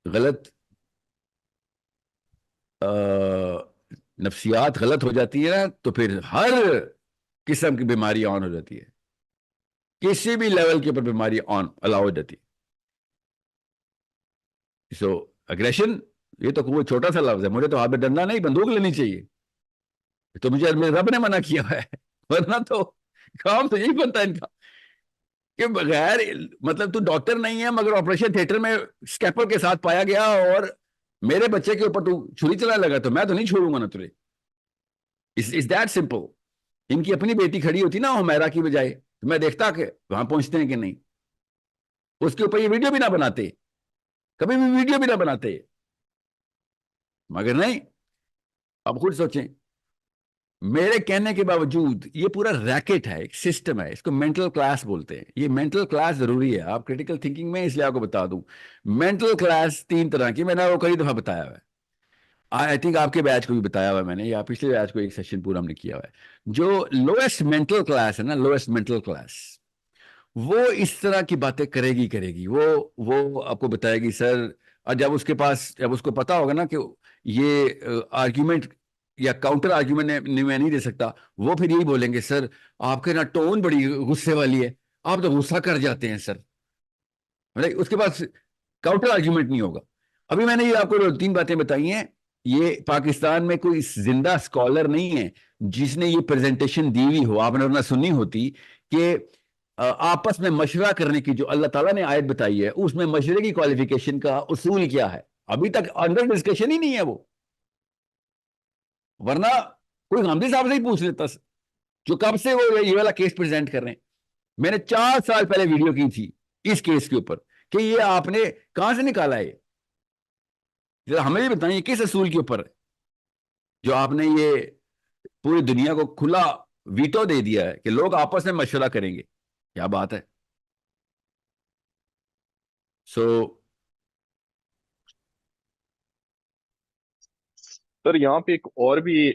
غلط نفسیات غلط ہو جاتی ہے نا تو پھر ہر قسم کی بیماری آن ہو جاتی ہے. کسی بھی لیول کے اوپر بیماری آن الاؤ ہو جاتی ہے. سو اگریشن یہ تو کوئی چھوٹا سا لفظ ہے. مجھے تو ہاتھ میں ڈنڈا نہیں, بندوق لینی چاہیے. تو مجھے رب نے منع کیا ہے, ورنہ تو کام تو یہی بنتا ہے ان کا کہ بغیر مطلب تو ڈاکٹر نہیں ہے مگر آپریشن تھیٹر میں اسکیپر کے ساتھ پایا گیا اور میرے بچے کے اوپر تو چھری چلانے لگا تو میں تو نہیں چھوڑوں گا نا تجھے. It's that simple. ان کی اپنی بیٹی کھڑی ہوتی نا حمیرہ کی بجائے تو میں دیکھتا کہ وہاں پہنچتے ہیں کہ نہیں. اس کے اوپر یہ ویڈیو بھی نہ بناتے, کبھی بھی ویڈیو بھی نہ بناتے, مگر نہیں. اب خود سوچیں, میرے کہنے کے باوجود یہ پورا ریکٹ ہے, ایک سسٹم ہے, اس کو مینٹل کلاس بولتے ہیں. یہ مینٹل کلاس ضروری ہے آپ کریٹیکل تھنکنگ میں, اس لیے آپ کو بتا دوں مینٹل کلاس 3 طرح کی, میں نے وہ کئی دفعہ بتایا ہوا ہے. آئی تھنک آپ کے بیچ کو بھی بتایا ہوا ہے میں نے, یا پچھلے بیچ کو ایک سیشن پورا ہم نے کیا ہوا ہے. جو لوئسٹ مینٹل کلاس ہے نا, لوئسٹ مینٹل کلاس, وہ اس طرح کی باتیں کرے گی. وہ آپ کو بتائے گی سر, اور جب اس کو پتا ہوگا نا کہ یہ آرگیومنٹ یا کاؤنٹر آرگیومنٹ میں نہیں دے سکتا, وہ پھر یہی بولیں گے سر آپ کے نا ٹون بڑی غصے والی ہے, آپ تو غصہ کر جاتے ہیں سر. اس کے بعد کاؤنٹر آرگیومنٹ نہیں ہوگا. ابھی میں نے یہ آپ کو 3 باتیں بتائی ہیں. یہ پاکستان میں کوئی زندہ اسکالر نہیں ہے جس نے یہ پریزنٹیشن دی ہوئی ہو, آپ نے ورنہ سنی ہوتی کہ آپس میں مشورہ کرنے کی جو اللہ تعالیٰ نے آیت بتائی ہے اس میں مشورے کی کوالیفیکیشن کا اصول کیا ہے, ابھی تک انڈر ڈسکشن ہی نہیں ہے وہ. ورنہ کوئی غامدی صاحب سے ہی پوچھ لیتا جو کب سے وہ یہ والا کیس پریزنٹ کر رہے ہیں. میں نے 4 سال پہلے ویڈیو کی تھی اس کیس کے اوپر کہ یہ آپ نے کہاں سے نکالا ہے, ہمیں بھی بتائیں کس اصول کے اوپر جو آپ نے یہ پوری دنیا کو کھلا ویٹو دے دیا ہے کہ لوگ آپس میں مشورہ کریں گے. کیا بات ہے. سو سر یہاں پہ ایک اور بھی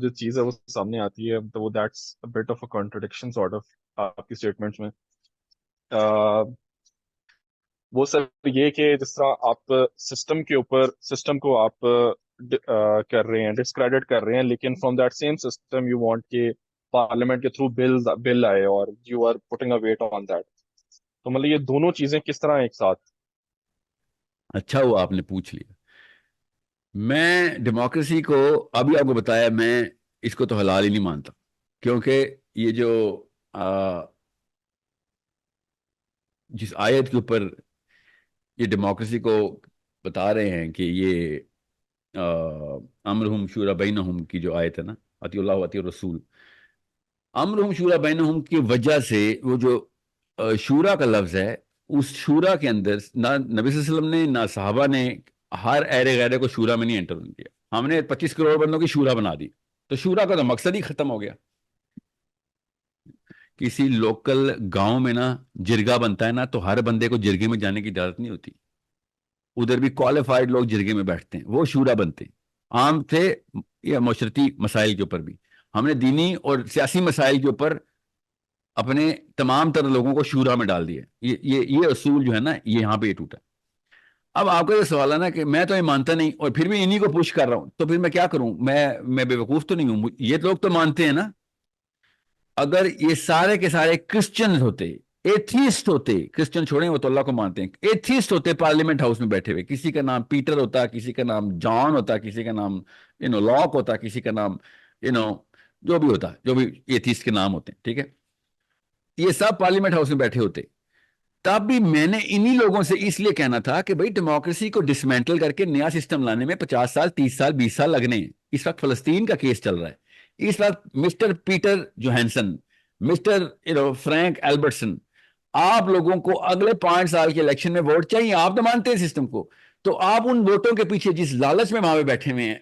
جو چیز ہے وہ سامنے آتی ہے, تو وہ that's but of a contradiction sort of آپ کی اسٹیٹمنٹس میں. وہ سر یہ کہ جس طرح آپ سسٹم کو آپ کر رہے ہیں, ڈسکریڈٹ کر رہے ہیں, لیکن from that same system you want کہ پارلیمنٹ کے تھرو بل آئے اور you are putting a weight on that. تو مطلب یہ دونوں چیزیں کس طرح ایک ساتھ؟ اچھا ہوا آپ نے پوچھ لیا. میں ڈیموکریسی کو ابھی آپ کو بتایا, میں اس کو تو حلال ہی نہیں مانتا, کیونکہ یہ جو جس آیت کے اوپر یہ ڈیموکریسی کو بتا رہے ہیں کہ یہ امرہم شورا بینہم کی جو آیت ہے نا, اطیع اللہ و اطیع الرسول, امرہم شورا بینہم کی وجہ سے وہ جو شورا کا لفظ ہے, اس شورا کے اندر نہ نبی صلی اللہ علیہ وسلم نے نہ صحابہ نے ہر ایرے غیرے کو شورا میں نہیں انٹر کیا. ہم نے 25 کروڑ بندوں کی شورا بنا دی, تو شورا کا تو مقصد ہی ختم ہو گیا. کسی لوکل گاؤں میں نا جرگا بنتا ہے نا, تو ہر بندے کو جرگے میں جانے کی اجازت نہیں ہوتی. ادھر بھی کوالیفائڈ لوگ جرگے میں بیٹھتے ہیں, وہ شورا بنتے ہیں. عام تھے یا معاشرتی مسائل کے اوپر بھی, ہم نے دینی اور سیاسی مسائل کے اوپر اپنے تمام تر لوگوں کو شورا میں ڈال دیا. یہ اصول جو ہے نا, یہ یہاں پہ یہ ٹوٹا. اب آپ کا یہ سوال ہے نا کہ میں تو یہ مانتا نہیں اور پھر بھی انہی کو پوش کر رہا ہوں, تو پھر میں کیا کروں؟ میں بے وقوف تو نہیں ہوں. یہ لوگ تو مانتے ہیں نا. اگر یہ سارے کے سارے کرسچن ہوتے, ایتھیسٹ ہوتے, کرسچن چھوڑیں وہ تو اللہ کو مانتے ہیں, ایتھیسٹ ہوتے پارلیمنٹ ہاؤس میں بیٹھے ہوئے, کسی کا نام پیٹر ہوتا, کسی کا نام جان ہوتا, کسی کا نام لاک ہوتا, کسی کا نام جو بھی ہوتا, جو بھی ایتھیسٹ کے نام ہوتے ہیں, ٹھیک ہے, یہ سب پارلیمنٹ ہاؤس میں بیٹھے ہوتے, تب بھی میں نے انہی لوگوں سے اس لیے کہنا تھا کہ بھائی ڈیموکریسی کو ڈسمینٹل کر کے نیا سسٹم لانے میں 50 سال 30 سال 20 سال لگنے ہیں. اس وقت فلسطین کا کیس چل رہا ہے, اس وقت مسٹر پیٹر جوہنسن, مسٹر فرینک ایلبرٹسن, آپ لوگوں کو اگلے 5 سال کے الیکشن میں ووٹ چاہیے. آپ تو مانتے ہیں سسٹم کو, تو آپ ان ووٹوں کے پیچھے جس لالچ میں وہاں پہ بیٹھے ہوئے ہیں،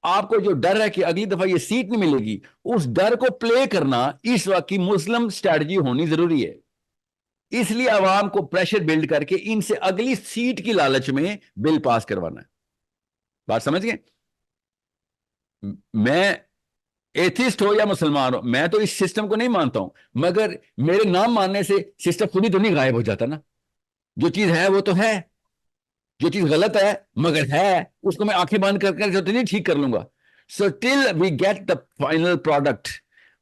آپ کو جو ڈر ہے کہ اگلی دفعہ یہ سیٹ نہیں ملے گی، اس ڈر کو پلے کرنا اس وقت کی مسلم اسٹریٹجی ہونی ضروری ہے. اس لیے عوام کو پریشر بلڈ کر کے ان سے اگلی سیٹ کی لالچ میں بل پاس کروانا ہے. بات سمجھ گئے؟ میں ایتھسٹ ہو یا مسلمان ہو، میں تو اس سسٹم کو نہیں مانتا ہوں، مگر میرے نام ماننے سے سسٹم خود ہی تو نہیں غائب ہو جاتا نا. جو چیز ہے وہ تو ہے، جو چیز غلط ہے مگر ہے، اس کو میں آنکھیں بند کر کر تو نہیں ٹھیک کر لوں گا. So till we get the final product,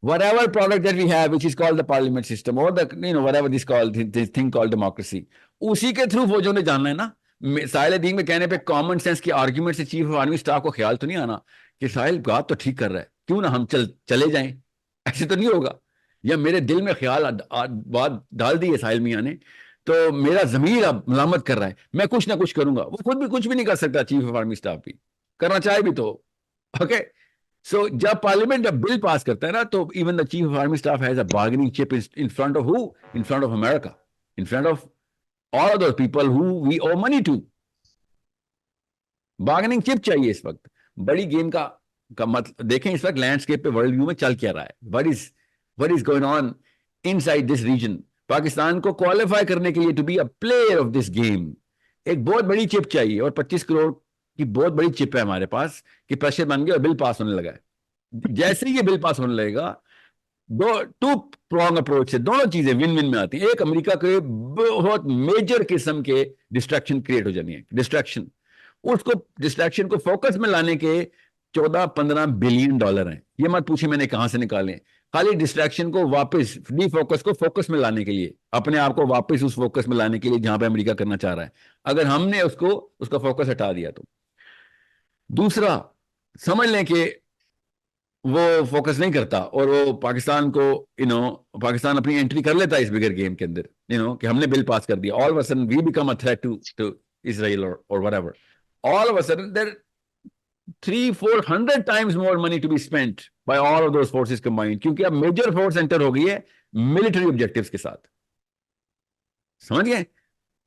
whatever product that we have which is called the parliament system or the whatever this called this thing called democracy، اسی کے تھرو فوجوں نے جاننا ہے نا. ساحل دین میں کہنے پہ کامن سینس کی آرگیومنٹ سے چیف آف آرمی اسٹاف کو خیال تو نہیں آنا کہ ساحل بات تو ٹھیک کر رہا ہے، کیوں نہ ہم چلے جائیں. ایسے تو نہیں ہوگا. یا میرے دل میں خیال بات ڈال دی ہے ساحل میاں نے، تو میرا ضمیر اب ملامت کر رہا ہے، میں کچھ نہ کچھ کروں گا. وہ خود بھی کچھ بھی نہیں کر سکتا، چیف آف آرمی اسٹاف بھی کرنا چاہے بھی تو. اوکے، سو جب پارلیمنٹ جب بل پاس کرتا ہے نا، تو even the chief of army staff has a bargaining chip in front of you, in front of America, in front of all of those people who we owe money to. Bargaining chip چاہیے اس وقت. بڑی game کا مطلب دیکھیں اس وقت landscape پہ world view میں چل کیا رہا ہے. what is going on inside this region. Pakistan کو کوالیفائی کرنے کے لیے to be a player of this game ایک بہت بڑی چپ چاہیے، اور 25 کروڑ کی بہت بڑی چپ ہے ہمارے پاس کہ پریشر بن گیا اور بل پاس ہونے لگا ہے. جیسے ہی یہ بل پاس ہونے لگے گا، ٹو پرونگ اپروچ سے دونوں چیزیں ون ون میں آتی ہیں. ایک، امریکہ کے بہت میجر قسم کے ڈسٹریکشن کریٹ ہو جانی ہے. ڈسٹریکشن کو فوکس میں لانے کے 14-15 بلین ڈالر ہیں. یہ مت پوچھے میں نے کہاں سے نکالے، خالی ڈسٹریکشن کو واپس ڈی فوکس کو فوکس میں لانے کے لیے، اپنے آپ کو واپس اس فوکس میں لانے کے لیے جہاں پہ امریکہ کرنا چاہ رہا ہے. اگر ہم نے اس کا فوکس ہٹا دیا تو. دوسرا، سمجھ لیں کہ وہ فوکس نہیں کرتا اور وہ پاکستان کو پاکستان اپنی انٹری کر لیتا ہے اس بگر گیم کے اندر، کہ ہم نے بل پاس کر دیا. All of a sudden we become a threat to Israel اور whatever. All of a sudden there 300-400 times more money to be spent by all of those forces combined، کیونکہ اب میجر فورس انٹر ہو گئی ہے military objectives کے ساتھ. سمجھ گئے؟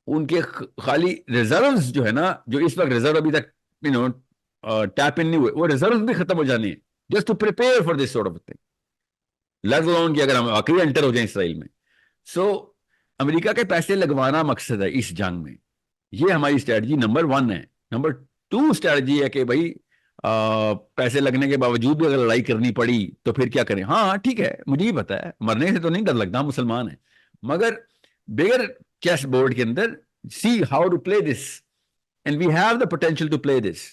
ان کے خالی ریزروز جو ہے نا، جو اس وقت ریزرو ابھی تک ٹیپ ان نہیں ہوئے، وہ ریزروز بھی ختم ہو جانے ہیں just to prepare for this sort of thing. let alone کہ اگر ہم آخری انٹر ہو جائیں اسرائیل میں. سو امریکہ کے پیسے لگوانا مقصد ہے اس جنگ میں. یہ ہماری اسٹریٹجی نمبر 1 ہے. نمبر 2 اسٹریٹجی ہے کہ بھائی پیسے لگنے کے باوجود بھی اگر لڑائی کرنی پڑی تو پھر کیا کریں. ہاں ٹھیک ہے، مجھے ہی پتا ہے، مرنے سے تو نہیں ڈر لگتا، مسلمان ہیں، مگر بغیر چیس بورڈ کے اندر see how to play this and we have the potential to play this.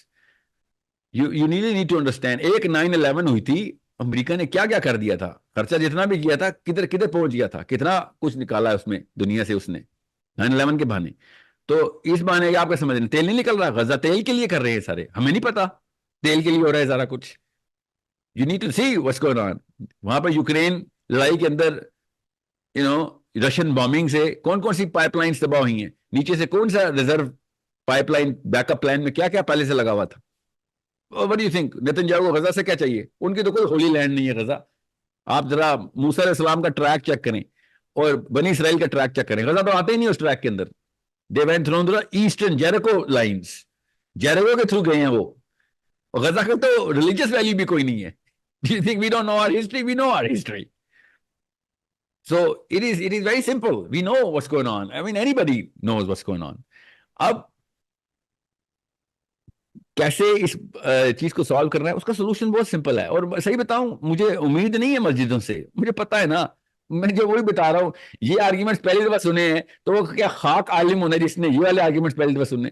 You need to understand. ایک 9/11 ہوئی تھی، امریکہ نے کیا کیا کر دیا تھا، خرچہ جتنا بھی کیا تھا کدھر کدھر پہنچ گیا تھا، کتنا کچھ نکالا ہے اس میں دنیا سے اس نے 9/11 کے بہانے. تو اس بہانے آپ کا سمجھ رہے ہیں تیل نہیں نکل رہا، غزہ تیل کے لیے کر رہے ہیں سارے، ہمیں نہیں پتا تیل کے لیے ہو رہا ہے سارا کچھ. You need to see what's going on. وہاں پر یوکرین لڑائی کے اندر رشین بامبنگ سے کون کون سی پائپ لائنز تباہ ہوئی ہیں، نیچے سے کون سا reserve pipe line back up plan میں کیا کیا پہلے سے لگا ہوا تھا. What do you think؟ نیتنیاہو کو غزہ سے کیا چاہیے؟ ان کی تو کوئی ہولی لینڈ نہیں ہے غزہ. آپ ذرا موسیٰ علیہ السلام کا ٹریک چیک کریں اور بنی اسرائیل کا ٹریک چیک کریں، غزہ تو آتے ہی نہیں اس ٹریک کے اندر. They went through the Eastern Jericho lines. جیریکو کے تھرو گئے ہیں وہ. غزہ کا تو ریلیجیس ویلیو بھی کوئی نہیں ہے. Do you think we don't know our history? We know our history. So it is very simple. We know what's going on. I mean, anybody knows what's going on. اب کیسے اس چیز کو solve کرنا ہے، اس کا سولوشن بہت simple ہے. اور صحیح بتاؤں، مجھے امید نہیں ہے مسجدوں سے، مجھے پتا ہے نا، میں جو وہی بتا رہا ہوں. یہ آرگیومنٹس پہلی دفعہ سنے ہیں تو وہ کیا خاک عالم ہونا جس نے یہ والے آرگیومنٹس پہلی دفعہ سنے.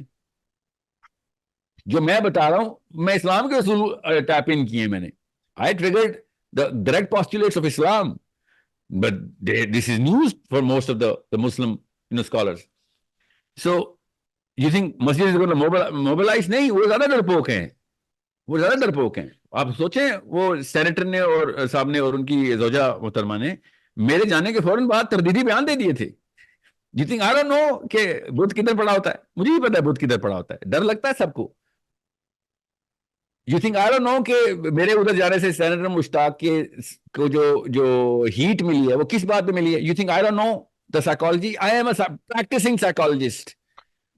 جو میں بتا رہا ہوں، میں اسلام کے اصول ٹیپ ان کیے ہیں میں نے. I triggered the direct postulates of Islam, but this is news for most of the Muslim scholars. So you think Masjid is going to mobilize؟ نہیں، وہ زیادہ ڈرپوک ہیں، وہ زیادہ ڈرپوک ہیں. آپ سوچیں، وہ سینیٹر نے اور صاحب نے اور ان کی زوجہ محترمہ نے میرے جانے کے فوراً بعد تردیدی بیان دے دیے تھے. You think I don't know کہ بدھ کدھر پڑا ہوتا ہے؟ مجھے بھی پتا ہے بدھ کدھر پڑا ہوتا ہے، ڈر لگتا ہے سب کو. You think I don't know کہ میرے ادھر جانے سے سینیٹر مشتاق کو جو ہیٹ ملی ہے وہ کس بات پہ ملی ہے؟ You think I don't know the psychology? I am a practicing psychologist.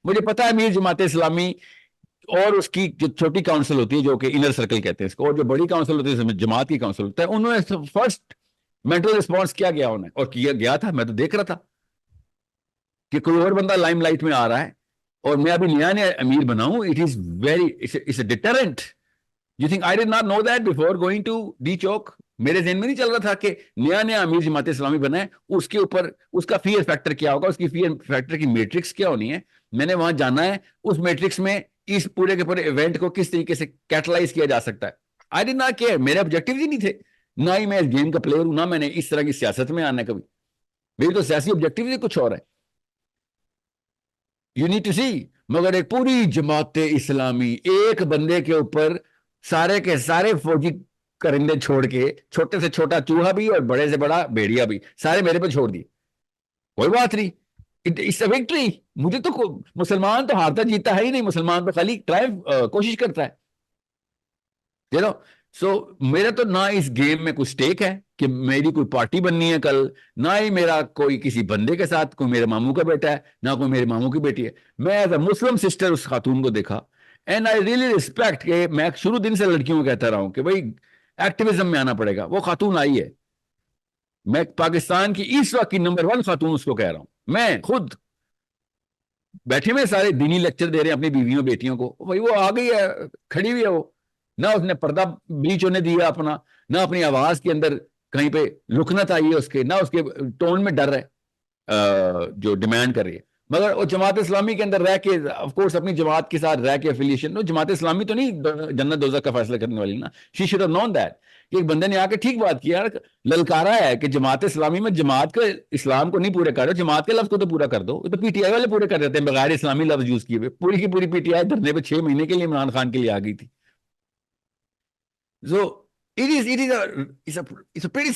مجھے پتا ہے امیر جماعت اسلامی اور اس کی جو چھوٹی کاؤنسل ہوتی ہے جو کہ انر سرکل کہتے ہیں اس کو, اور جو بڑی کاؤنسل ہوتی ہے جس میں جماعت کی کاؤنسل ہوتا ہے, انہوں نے فرسٹ مینٹل رسپانس کیا گیا انہیں, اور کیا گیا تھا, میں تو دیکھ رہا تھا کہ کوئی اور بندہ لائم لائٹ میں آ رہا ہے اور میں ابھی نیا نیا امیر بناؤں. It is very it's a deterrent. You think I did not know that before going to D Chowk. میرے ذہن میں نہیں چل رہا تھا کہ نیا نیا امیر جماعت اسلامی بنا ہے, اس کے اوپر اس کا فیئر فیکٹر کیا ہوگا, اس کی فیئر فیکٹر کی میٹرکس کیا ہونی ہے. میں نے وہاں جانا ہے اس میٹرکس میں اس پورے کے پورے ایونٹ کو کس طریقے سے کیٹلائز کیا جا سکتا ہے. آئی ڈڈ ناٹ کیئر, میرے آبجیکٹو ہی نہیں تھے, نہ ہی میں اس گیم کا پلیئر ہوں, نہ میں نے اس طرح کی سیاست میں آنا ہے کبھی. میری تو سیاسی آبجیکٹو ہی کچھ اور ہے. یو نیڈ ٹو سی. مگر ایک پوری جماعت اسلامی ایک بندے کے اوپر سارے کے سارے فوجی کرندے چھوڑ کے, چھوٹے سے چھوٹا چوہا بھی اور بڑے سے بڑا بھیڑیا بھی, سارے میرے پہ چھوڑ دیے. کوئی بات نہیں, اٹس اے وکٹری. مجھے تو مسلمان تو ہارتا جیتا ہے ہی نہیں, مسلمان پہ خالی ٹرائمف کوشش کرتا ہے. یو نو سو میرا تو نہ اس گیم میں کوئی سٹیک ہے کہ میری کوئی پارٹی بننی ہے کل, نہ ہی میرا کوئی کسی بندے کے ساتھ, کوئی میرے ماموں کا بیٹا ہے, نہ کوئی میرے ماموں کی بیٹی ہے. میں ایز اے مسلم سسٹر اس خاتون کو دیکھا, اینڈ آئی ریئلی ریسپیکٹ, کہ میں شروع دن سے لڑکیوں کو کہتا رہا ہوں کہ بھائی ایکٹیویزم میں آنا پڑے گا. وہ خاتون آئی ہے, میں پاکستان کی اس وقت کی نمبر 1 خاتون اس کو کہہ رہا ہوں. میں خود بیٹھے میں سارے دینی لیکچر دے رہے ہیں اپنی بیویوں بیٹیوں کو, بھائی وہ آ گئی ہے, کھڑی ہوئی ہے, وہ نہ اس نے پردہ بیچ ہونے دیا اپنا, نہ اپنی آواز کے اندر کہیں پہ رکنت آئی ہے اس کے, نہ اس کے ٹون میں ڈر ہے جو ڈیمانڈ کر رہی ہے. مگر وہ جماعت اسلامی کے اندر رہ کے, آف کورس اپنی جماعت کے ساتھ رہ کے افیلیشن, جماعت اسلامی تو نہیں جنت دوزخ کا فیصلہ کرنے والی نا. She should have known that. کہ ایک بندے نے آ کے ٹھیک بات کیا, للکارا ہے کہ جماعت اسلامی میں جماعت کا اسلام کو نہیں پورے کر رہے, جماعت کے لفظ کو تو پورا کر دو. تو پی ٹی آئی والے پورے کر دیتے ہیں بغیر اسلامی لفظ یوز کیے ہوئے. پوری کی پوری پی ٹی آئی دھرنے پہ 6 مہینے کے لیے عمران خان کے لیے آ گئی تھی. So it's a pretty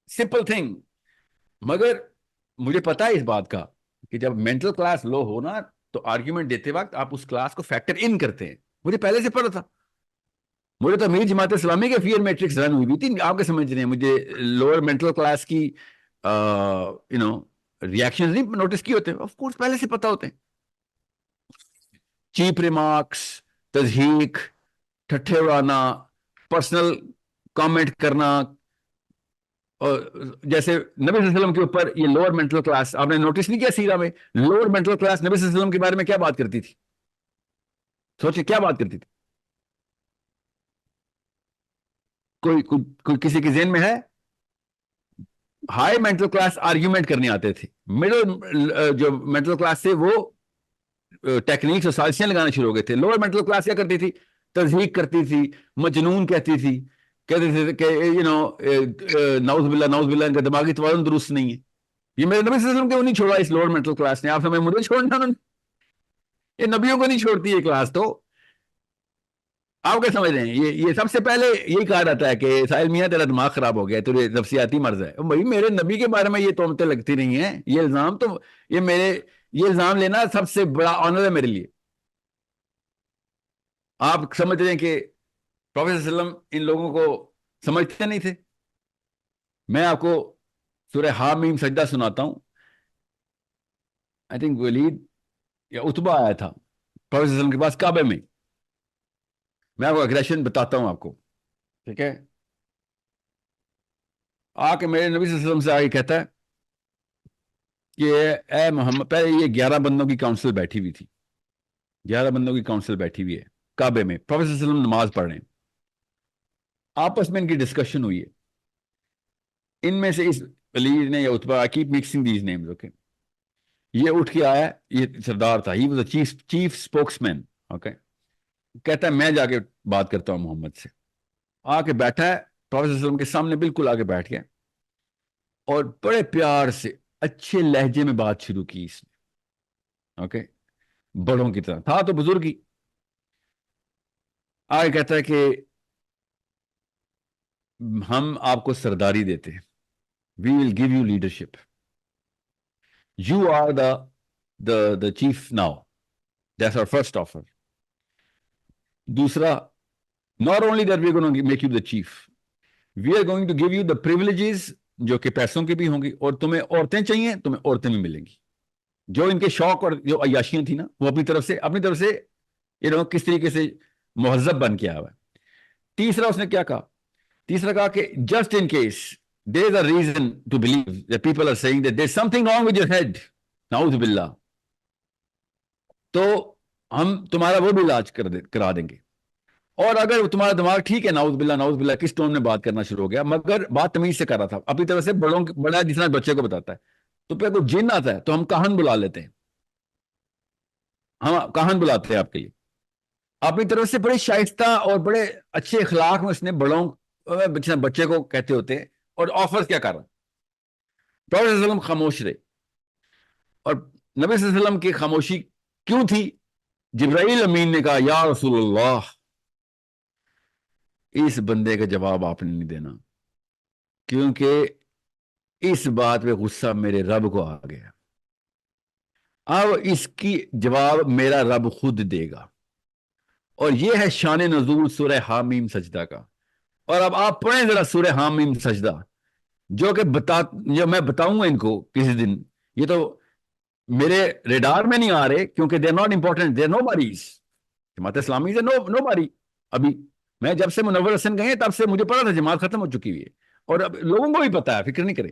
simple thing. مگر مجھے پتا ہے اس بات کا کہ جب مینٹل کلاس لو ہو نا, تو آرگیومنٹ دیتے وقت آپ اس کلاس کو فیکٹر ان کرتے ہیں. مجھے پہلے سے پتا تھا, مجھے تو امیر جماعت اسلامی کے فیئر میٹرکس رن ہوئی بھی تھی. آپ کے سمجھ رہے ہیں, مجھے لوور مینٹل کلاس کی ریاکشن نہیں نوٹس کیے ہوتے, آف کورس پہلے سے پتا ہوتے ہیں. چیپ ریمارکس, تضحیک, ٹھٹھے اڑانا, پرسنل کامنٹ کرنا, اور جیسے نبی صلی اللہ علیہ وسلم کے اوپر یہ لوور مینٹل کلاس, آپ نے نوٹس نہیں کیا سیرہ میں لوور مینٹل کلاس نبی صلی اللہ علیہ وسلم کے بارے میں کیا بات کرتی تھی؟ سوچے کیا بات کرتی تھی؟ کوئی کسی کے ذہن میں ہے؟ ہائی مینٹل کلاس آرگیومنٹ کرنے آتے تھے, مڈل جو مینٹل کلاس تھے وہ ٹیکنیکس اور سازشیں لگانا شروع ہو گئے تھے. لوور مینٹل کلاس کیا کرتی تھی؟ تضحیک کرتی تھی, مجنون کہتی تھی, کہتے تھے کہ نعوذ باللہ ان کا دماغی توازن درست نہیں ہے. یہ میرے نبی صلی اللہ علیہ وسلم کو نہیں چھوڑا اس لوور مینٹل کلاس نے. آپ سمجھ مجھے چھوڑنا انہوں نے, یہ نبیوں کو نہیں چھوڑتی یہ کلاس. تو آپ کیا سمجھ رہے ہیں, یہ سب سے پہلے یہی کہا جاتا ہے کہ ساحل میاں تیرا دماغ خراب ہو گیا, تیرے نفسیاتی مرض ہے. بھائی میرے نبی کے بارے میں یہ تہمتیں لگتی نہیں ہیں, یہ الزام تو یہ الزام لینا سب سے بڑا آنر ہے میرے لیے. آپ سمجھ رہے ہیں کہ پروفیسر صلی اللہ علیہ وسلم ان لوگوں کو سمجھتے نہیں تھے. میں آپ کو سورہ حامیم سجدہ سناتا ہوں. آئی تھنک ولید یا اتبا آیا تھا پروفیسر صلی اللہ علیہ وسلم کے پاس کعبے میں. میں آپ کو اگریشن بتاتا ہوں آپ کو, ٹھیک ہے. آ کے میرے نبی صلی اللہ علیہ وسلم سے آگے کہتا ہے کہ اے محمد, پہلے یہ 11 بندوں کی کاؤنسل بیٹھی ہوئی تھی, 11 بندوں کی کاؤنسل بیٹھی ہوئی ہے کعبے میں. پروفیسر صلی اللہ علیہ وسلم نماز پڑھ رہے ہیں, آپس میں ان کی ڈسکشن ہوئی ہے. ان میں سے اس ولید نے یا اتبا, I keep mixing these names, okay, یہ اٹھ کے آیا, یہ سردار تھا, he was a chief spokesman, okay, کہتا ہے میں جا کے بات کرتا ہوں محمد سے. آ کے بیٹھا ہے پروفیسر صلی اللہ علیہ وسلم کے سامنے, بالکل آگے بیٹھ گیا, اور بڑے پیار سے اچھے لہجے میں بات شروع کی اس نے, اوکے, بڑوں کی طرح تھا تو بزرگی. آگے کہتا ہے کہ ہم آپ کو سرداری دیتے ہیں, we will give you leadership, you are the chief now, that's our first offer. دوسرا, not only that we are going to make you the chief, we are going to give you the privileges جو کہ پیسوں کی بھی ہوں گی, اور تمہیں عورتیں چاہیے, تمہیں عورتیں بھی ملیں گی. جو ان کے شوق اور جو عیاشیاں تھیں نا وہ اپنی طرف سے کس طریقے سے مہذب بن کے آیا ہوا ہے. تیسرا اس نے کیا کہا؟ تیسرا کہا کہ just in case there is a reason to believe that people are seeing that there is something wrong with your head, نعوذ باللہ، تو ہم تمہارا وہ بھی علاج کرا دیں گے. اور اگر تمہارا دماغ ٹھیک ہے، نعوذ باللہ کس ٹون میں بات کرنا شروع ہو گیا، مگر بات تمیز سے کر رہا تھا اپنی طرف سے، بڑا جس طرح بچے کو بتاتا ہے. تو پھر کوئی جن آتا ہے تو ہم کاہن بلا لیتے ہیں، ہم کاہن بلاتے ہیں آپ کے لیے. اپنی طرف سے بڑے شائستہ اور بڑے اچھے اخلاق میں اس نے بچے کو کہتے ہوتے ہیں. اور آفر کیا کر رہا؟ پروفیٹ صلی اللہ علیہ وسلم خاموش رہے. اور نبی صلی اللہ علیہ وسلم کی خاموشی کیوں تھی؟ جبرائیل امین نے کہا یا رسول اللہ اس بندے کا جواب آپ نے نہیں دینا، کیونکہ اس بات پہ غصہ میرے رب کو آ گیا، اب اس کی جواب میرا رب خود دے گا. اور یہ ہے شان نزول سورہ حامیم سجدہ کا. اور اب آپ پڑھیں ذرا سورہ حامیم سجدہ، جو میں بتاؤں گا ان کو کسی دن. یہ تو میرے ریڈار میں نہیں آ رہے کیونکہ they are not important, they are no bodies. Jamaat Islami سے نو باری. ابھی میں جب سے منور حسن گئے تب سے مجھے پتا تھا جماعت ختم ہو چکی ہوئی ہے، اور اب لوگوں کو بھی پتا ہے، فکر نہیں کرے.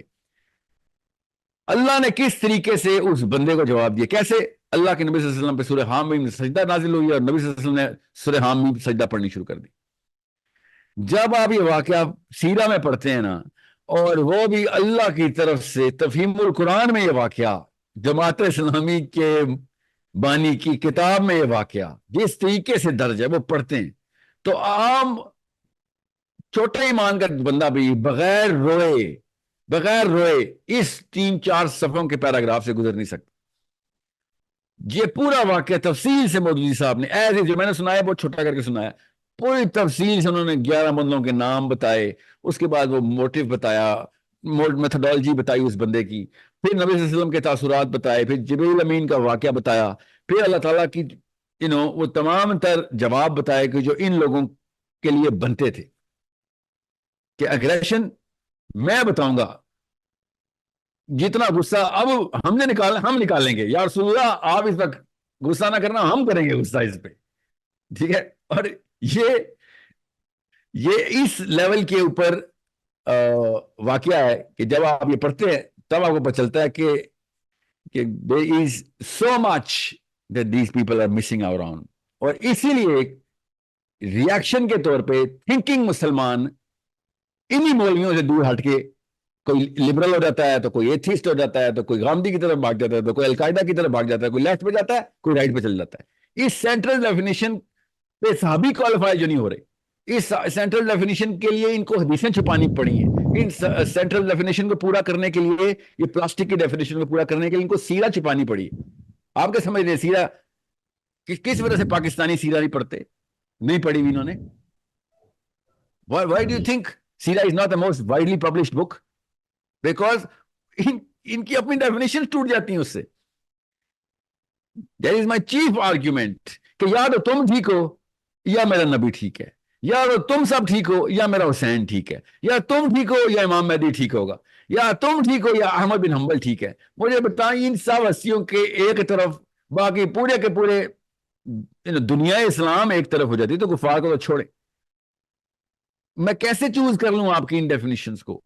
اللہ نے کس طریقے سے اس بندے کو جواب دیا، کیسے اللہ کے نبی صلی اللہ علیہ وسلم پہ سورہ حامیم سجدہ نازل ہوئی اور نبی صلی اللہ علیہ وسلم نے سورہ حامیم سجدہ پڑھنی شروع کر دی. جب آپ یہ واقعہ سیرہ میں پڑھتے ہیں نا، اور وہ بھی اللہ کی طرف سے تفہیم القرآن میں یہ واقعہ، جماعت اسلامی کے بانی کی کتاب میں یہ واقعہ جس طریقے سے درج ہے وہ پڑھتے ہیں، تو عام چھوٹے ایمان کا بندہ بھی بغیر روئے اس 3-4 صفحوں کے پیراگراف سے گزر نہیں سکتا. یہ پورا واقعہ تفصیل سے مودودی صاحب نے جو میں نے سنایا بہت چھوٹا کر کے سنایا، پوری تفصیل سے انہوں نے 11 بندوں کے نام بتائے، اس کے بعد وہ موٹیو بتایا، میتھڈالوجی بتائی اس بندے کی، پھر نبی صلی اللہ علیہ وسلم کے تاثرات بتائے، پھر جبریل امین کا واقعہ بتایا، پھر اللہ تعالیٰ کی وہ تمام تر جواب بتائے کہ جو ان لوگوں کے لیے بنتے تھے کہ اگریشن میں بتاؤں گا، جتنا غصہ اب ہم نے نکالا ہم نکالیں گے، یا رسول اللہ آپ اس وقت غصہ نہ کرنا، ہم کریں گے غصہ اس پہ، ٹھیک ہے. اور یہ اس لیول کے اوپر واقعہ ہے کہ جب آپ یہ پڑھتے ہیں تب آپ کو پتہ چلتا ہے کہ there is so much that these people are missing out on. اور اسی لیے ریاکشن کے طور پہ تھنکنگ مسلمان انہی مولویوں سے دور ہٹ کے کوئی لبرل ہو جاتا ہے، تو کوئی ایتھیسٹ ہو جاتا ہے، تو کوئی غامدی کی طرف بھاگ جاتا ہے، تو کوئی القاعدہ کی طرف بھاگ جاتا ہے، کوئی لیفٹ پہ جاتا ہے، کوئی رائٹ پہ چل جاتا ہے. اس سینٹرل ڈیفینیشن پہ صحابی کوالیفائی جو نہیں ہو رہے، اس سینٹرل ڈیفینیشن کے لیے ان کو حدیثیں چھپانی پڑی ہیں. ان سینٹرل ڈیفینیشن کو پورا کرنے کے لیے، یہ پلاسٹک کی ڈیفینیشن کو پورا کرنے کے لیے ان کو سیرہ چھپانی پڑی. آپ کیا سمجھ رہے ہیں سیرہ کس وجہ سے پاکستانی سیرہ نہیں پڑھتے، نہیں پڑھی بھی انہوں نے؟ Why do you think سیرہ is not the most widely published book? Because ان کی اپنی ڈیفینیشن ٹوٹ جاتی ہیں اس سے. That is my chief argument کہ یا تو تم ٹھیک ہو یا میرا نبی ٹھیک ہے، یا تو تم سب ٹھیک ہو یا میرا حسین ٹھیک ہے، یا تم ٹھیک ہو یا امام مہدی ٹھیک ہوگا، یا تم ٹھیک ہو یا احمد بن حنبل ٹھیک ہے. مجھے بتائیں ان سب ہستیوں کے ایک طرف، باقی پورے کے پورے دنیا اسلام ایک طرف ہو جاتی، تو کفار کو تو چھوڑے. میں کیسے چوز کر لوں آپ کی ان ڈیفینیشنز کو؟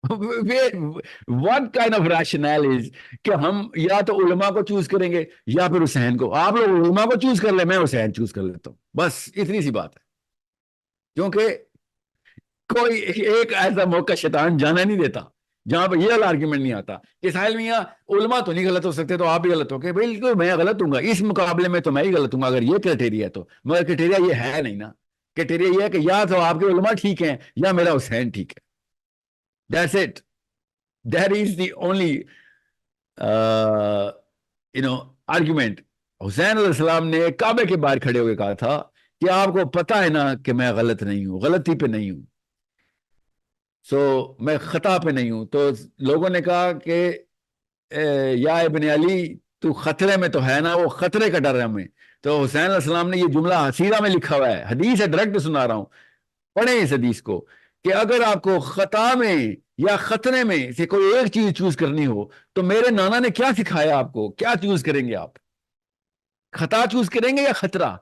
what kind of rationale is کہ ہم یا تو علماء کو چوز کریں گے یا پھر حسین کو. آپ لوگ علماء کو چوز کر لیں، میں حسین چوز کر لیتا ہوں، بس اتنی سی بات ہے. کیونکہ کوئی ایک ایسا موقع شیطان جانا نہیں دیتا جہاں پہ یہ آرگیومنٹ نہیں آتا کہ ساحل میاں علماء تو نہیں غلط ہو سکتے تو آپ بھی غلط ہو گئے. بالکل میں غلط ہوں گا، اس مقابلے میں تو میں ہی غلط ہوں گا اگر یہ کرائٹیریا ہے تو. مگر کرائٹیریا یہ ہے نہیں نا. کرائٹیریا یہ ہے کہ یا تو آپ کے علماء ٹھیک ہیں یا میرا حسین ٹھیک ہے. That's it. That is the only argument. حسین علیہ السلام نے کعبے کے باہر کھڑے ہو کے کہا تھا کہ آپ کو پتا ہے نا کہ میں غلط نہیں ہوں، غلطی پہ نہیں ہوں، میں خطا پہ نہیں ہوں. تو لوگوں نے کہا کہ یا ابن علی تو خطرے میں تو ہے نا، وہ خطرے کا ڈر ہے ہمیں. تو حسین علیہ السلام نے یہ جملہ سیرہ میں لکھا ہوا ہے، حدیث ہے، ڈائریکٹ سنا رہا ہوں، پڑھیں اس حدیث کو، کہ اگر آپ کو خطا میں یا خطرے میں سے کوئی ایک چیز چوز کرنی ہو تو میرے نانا نے کیا سکھایا آپ کو؟ کیا چوز کریں گے آپ؟ خطا چوز کریں گے یا خطرہ؟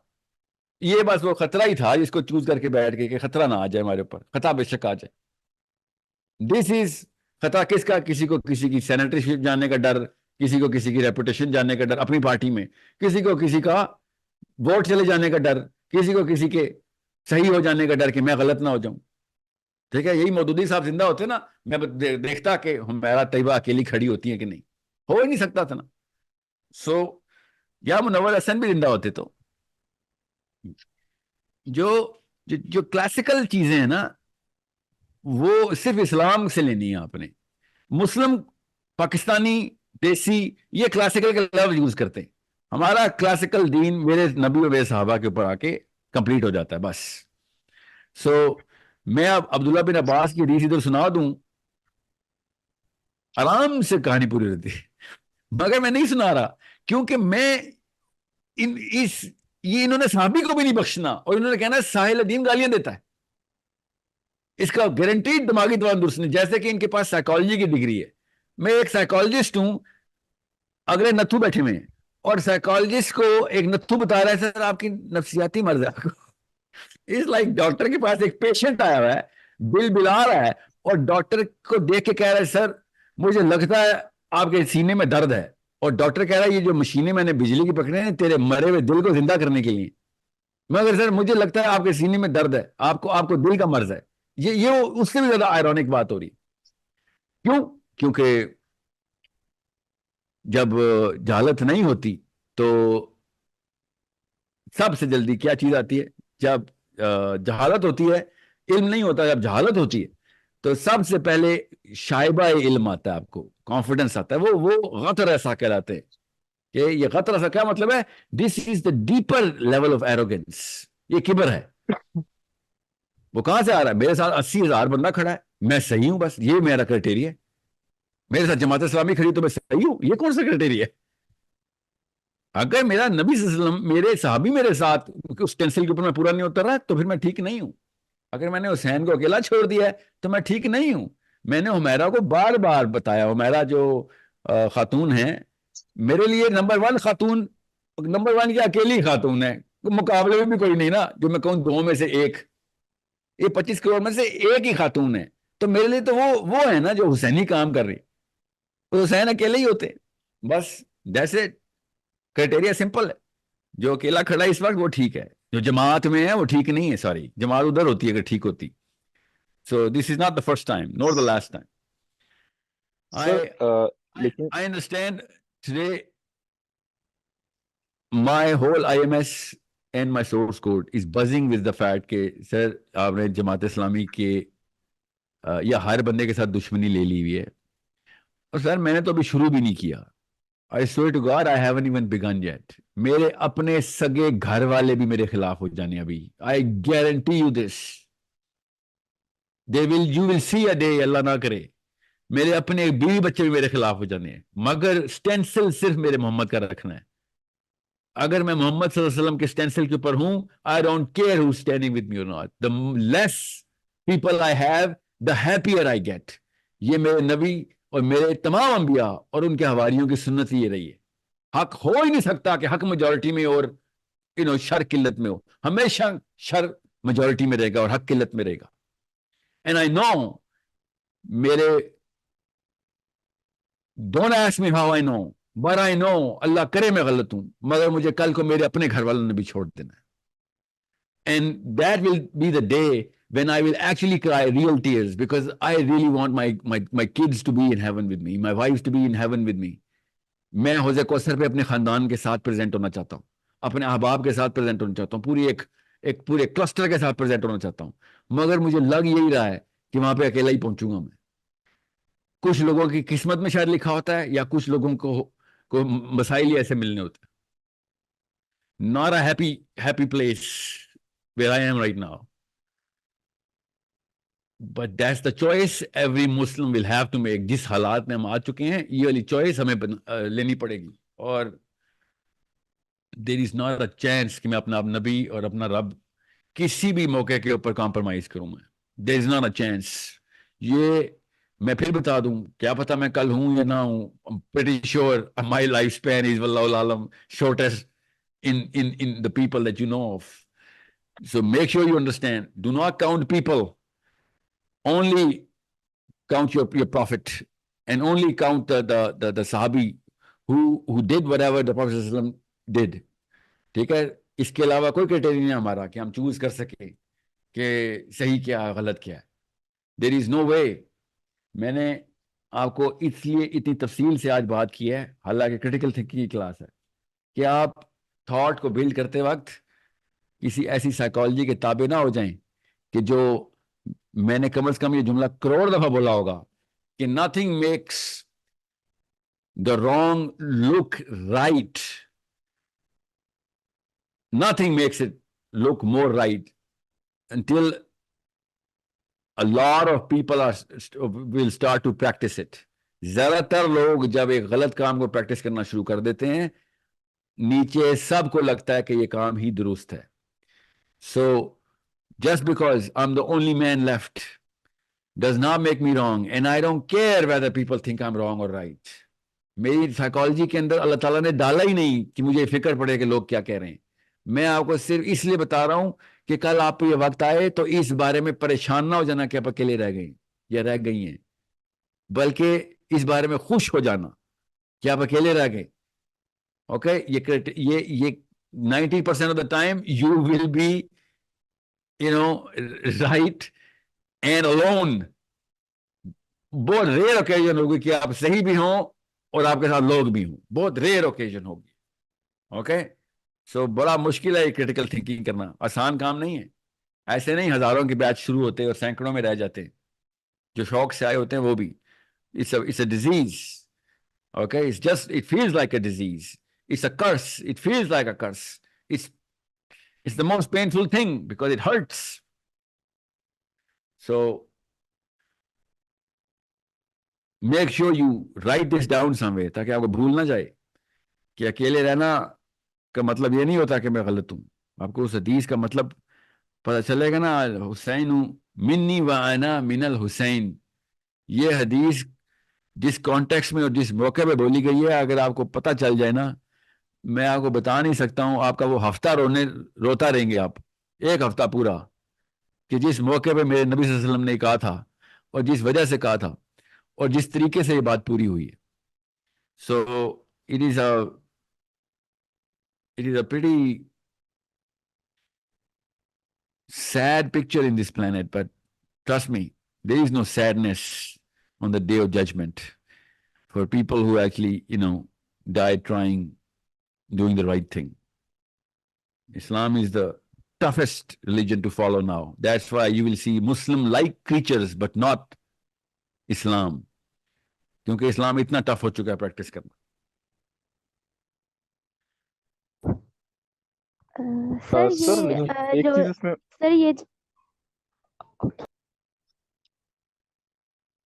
یہ بس وہ خطرہ ہی تھا جس کو چوز کر کے بیٹھ گئے کہ خطرہ نہ آ جائے ہمارے اوپر، خطا بے شک آ جائے. دس از خطا کس کا؟ کسی کو کسی کی سینیٹری جانے کا ڈر، کسی کو کسی کی ریپوٹیشن جانے کا ڈر اپنی پارٹی میں، کسی کو کسی کا ووٹ چلے جانے کا ڈر، کسی کو کسی کے صحیح ہو جانے کا ڈر کہ میں غلط نہ ہو جاؤں. ٹھیک ہے، یہی مودودی صاحب زندہ ہوتے نا، میں دیکھتا کہ ہمیرا طیبہ اکیلی کھڑی ہوتی ہیں کہ نہیں، ہو ہی نہیں سکتا تھا نا. سو یا منور حسن بھی زندہ ہوتے تو جو جو کلاسیکل چیزیں ہیں نا وہ صرف اسلام سے لینی ہے آپ نے. مسلم، پاکستانی، دیسی یہ کلاسیکل کا لفظ یوز کرتے ہیں. ہمارا کلاسیکل دین میرے نبی و میرے صحابہ کے اوپر آ کے کمپلیٹ ہو جاتا ہے بس. سو میں اب عبداللہ بن عباس کی حدیث ادھر سنا دوں، آرام سے کہانی پوری رہتی ہے، مگر میں نہیں سنا رہا کیونکہ میں یہ انہوں نے صحابی کو بھی نہیں بخشنا اور انہوں نے کہنا ہے ساحل الدین گالیاں دیتا ہے. اس کا گارنٹیڈ دماغی توان درست نہیں. جیسے کہ ان کے پاس سائیکالوجی کی ڈگری ہے، میں ایک سائیکالوجسٹ ہوں، اگلے نتھو بیٹھے ہوئے ہیں اور سائیکالوجسٹ کو ایک نتھو بتا رہا ہے سر آپ کی نفسیاتی مرض ہے. آپ کو اس لائک ڈاکٹر کے پاس ایک پیشنٹ آیا ہوا ہے، بل بلا رہا ہے اور ڈاکٹر کو دیکھ کے کہہ رہا ہے سر مجھے لگتا ہے آپ کے سینے میں درد ہے، اور ڈاکٹر کہہ رہا ہے یہ جو مشینیں میں نے بجلی کی پکڑے ہیں تیرے مرے ہوئے دل کو زندہ کرنے کے لیے، مگر سر مجھے لگتا ہے آپ کے سینے میں درد ہے، آپ کو دل کا مرض ہے. یہ اس سے بھی زیادہ آئرونک بات ہو رہی. کیوں؟ کیونکہ جب جہالت نہیں ہوتی تو سب سے جلدی کیا چیز آتی ہے؟ جب جہالت ہوتی ہے، علم نہیں ہوتا، جب جہالت ہوتی ہے تو سب سے پہلے شائبہ علم آتا ہے، آپ کو کانفیڈنس آتا ہے، وہ غطر ایسا کہلاتے ہیں. کہ یہ غطر ایسا کیا مطلب ہے؟ This is the deeper level of arrogance, یہ کبر ہے. وہ کہاں سے آ رہا ہے؟ میرے ساتھ 80,000 بندہ کھڑا ہے، میں صحیح ہوں، بس یہ میرا کرائٹیریا ہے. میرے ساتھ جماعت اسلامی کھڑی تو میں صحیح ہوں، یہ کون سا کرائٹیریا ہے؟ اگر میرا نبی صلی اللہ علیہ وسلم، میرے صحابی میرے ساتھ اس ٹینسل کے اوپر میں پورا نہیں اتر رہا تو پھر میں ٹھیک نہیں ہوں. اگر میں نے حسین کو اکیلا چھوڑ دیا ہے تو میں ٹھیک نہیں ہوں. میں نے حمیرہ کو بار بار بتایا، حمیرہ جو خاتون ہے میرے لیے نمبر 1 خاتون، نمبر 1 کی اکیلی خاتون ہے، مقابلے میں بھی کوئی نہیں نا جو میں کہوں 2 میں سے 1، یہ 25 کروڑ میں سے ایک ہی خاتون ہے. تو میرے لیے تو وہ ہے نا جو حسینی کام کر رہی. حسین اکیلے ہی ہوتے بس. جیسے کرائٹیریا سمپل ہے، جو اکیلا کھڑا ہے اس وقت وہ ٹھیک ہے، جو جماعت میں ہے وہ ٹھیک نہیں ہے. سوری، جماعت ادھر ہوتی ہے اگر ٹھیک ہوتی. So this is not the first time nor the last time. Sir لیکن I understand today my whole IMS and my source code is buzzing with the fact کہ سر آپ نے جماعت اسلامی کے یا ہر بندے کے ساتھ دشمنی لے لی ہوئی ہے. اور سر میں نے تو ابھی شروع بھی نہیں کیا. I swear to God I haven't even begun yet. میرے اپنے سگے گھر والے بھی میرے خلاف ہو جانے ابھی. I guarantee you this. You will see a day، اللہ نہ کرے، میرے اپنے بیوی بچے بھی میرے خلاف ہو جانے ہیں، مگر سٹینسل صرف میرے محمد کا رکھنا ہے. اگر میں محمد صلی اللہ علیہ وسلم کے سٹینسل کے اوپر ہوں، I don't care who's standing with me or not. The less people I have, the happier I get. یہ میرے نبی اور میرے تمام انبیاء اور ان کے حواریوں کی سنت یہ رہی ہے. حق ہو ہی نہیں سکتا کہ حق میجورٹی میں اور شر قلت میں ہو. ہمیشہ شر میجورٹی میں رہے گا اور حق قلت میں رہے گا. And I know میرے don't ask me how I know but I know اللہ کرے میں غلط ہوں، مگر مجھے کل کو میرے اپنے گھر والوں نے بھی چھوڑ دینا ہے. And that will be the day when I will actually cry real tears because I really want my kids to be in heaven with me, my wives to be in heaven with me. میں حوض کوثر پہ اپنے خاندان کے ساتھ present ہونا چاہتا ہوں، اپنے احباب کے ساتھ پریزنٹ ہونا چاہتا ہوں، پوری ایک پورے کلسٹر کے ساتھ پریزنٹ ہونا چاہتا ہوں، مگر مجھے لگ یہی رہا ہے کہ وہاں پہ اکیلا ہی پہنچوں گا میں. کچھ لوگوں کی قسمت میں شاید لکھا ہوتا ہے یا کچھ لوگوں کو مسائل ہی ایسے ملنے ہوتے ہیں. Not a happy place where I am right now. But that's the choice every Muslim will have to make. جس حالات میں ہم آ چکے ہیں یہ والی چوائس ہمیں لینی پڑے گی. اور there is not a chance کہ میں اپنا نبی اور اپنا رب کسی بھی موقع کے اوپر کمپرومائز کروں میں. There is not a chance. یہ میں پھر بتا دوں, کیا پتا میں کل ہوں یا نہ ہوں. pretty sure my lifespan is واللہ عالم shortest in the people that you know of. So make sure you understand, do not count people, only count your prophet, and only count the sahabi who did whatever the Prophet sallallahu alaihi wasallam did. ٹھیک ہے, اس کے علاوہ کوئی criteria نہیں ہمارا کہ ہم choose کر سکیں کہ صحیح کیا غلط کیا. دیر از نو وے. میں نے آپ کو اس لیے اتنی تفصیل سے آج بات کی ہے, حالانکہ کریٹیکل تھنکنگ کی کلاس ہے, کہ آپ تھاٹ کو بلڈ کرتے وقت کسی ایسی سائیکالوجی کے تابع نہ ہو جائیں کہ جو میں نے کم از کم یہ جملہ کروڑ دفعہ بولا ہوگا کہ nothing makes the wrong look right. Nothing makes it look more right until a lot of people will start to practice it. زیادہ تر لوگ جب ایک غلط کام کو پریکٹس کرنا شروع کر دیتے ہیں, نیچے سب کو لگتا ہے کہ یہ کام ہی درست ہے. So just because I'm the only man left does not make me wrong, and I don't care whether people think I'm wrong or right. میری سائیکالوجی کے اندر اللہ تعالیٰ نے ڈالا ہی نہیں کہ مجھے فکر پڑے کہ لوگ کیا کہہ رہے ہیں. میں آپ کو صرف اس لیے بتا رہا ہوں کہ کل آپ کو یہ وقت آئے تو اس بارے میں پریشان نہ ہو جانا کہ آپ اکیلے رہ گئے یا رہ گئی ہیں, بلکہ اس بارے میں خوش ہو جانا کہ آپ اکیلے رہ گئے. اوکے, یہ 90% of the time you will be right and alone. بہت ریئر اوکیزن ہوگی کہ آپ صحیح بھی ہوں اور آپ کے ساتھ لوگ بھی ہوں, بہت ریئر اوکیزن ہوگی. اوکے, سو بڑا مشکل ہے یہ کریٹیکل تھنکنگ کرنا, آسان کام نہیں ہے. ایسے نہیں ہزاروں کے بیچ شروع ہوتے اور سینکڑوں میں رہ جاتے ہیں, جو شوق سے آئے ہوتے ہیں وہ بھی. it's a disease. Okay, it feels like a disease. It's a curse. It feels like a curse. It's the most painful thing because it hurts. So make sure you write this down somewhere تاکہ آپ کو بھول نہ جائے کہ اکیلے رہنا کا مطلب یہ نہیں ہوتا کہ میں غلط ہوں. آپ کو اس حدیث کا مطلب پتہ چلے گا نا, حسین منی و انا من الحسین. یہ حدیث جس کانٹیکس میں اور جس موقع پہ بولی گئی ہے, اگر آپ کو پتہ چل جائے نا, میں آپ کو بتا نہیں سکتا ہوں, آپ کا وہ ہفتہ روتا رہیں گے آپ, ایک ہفتہ پورا, کہ جس موقع پہ میرے نبی صلی اللہ علیہ وسلم نے کہا تھا اور جس وجہ سے کہا تھا اور جس طریقے سے یہ بات پوری ہوئی ہے. سو it is a pretty sad picture in this planet, but trust me, there is no sadness on the day of judgment for people who actually, died doing the right thing. Islam is the toughest religion to follow now. That's why you will see Muslim-like creatures, but not Islam. کیونکہ اسلام اتنا tough ہو چکا ہے practice کرنا. سر لیکن ایک چیز اس میں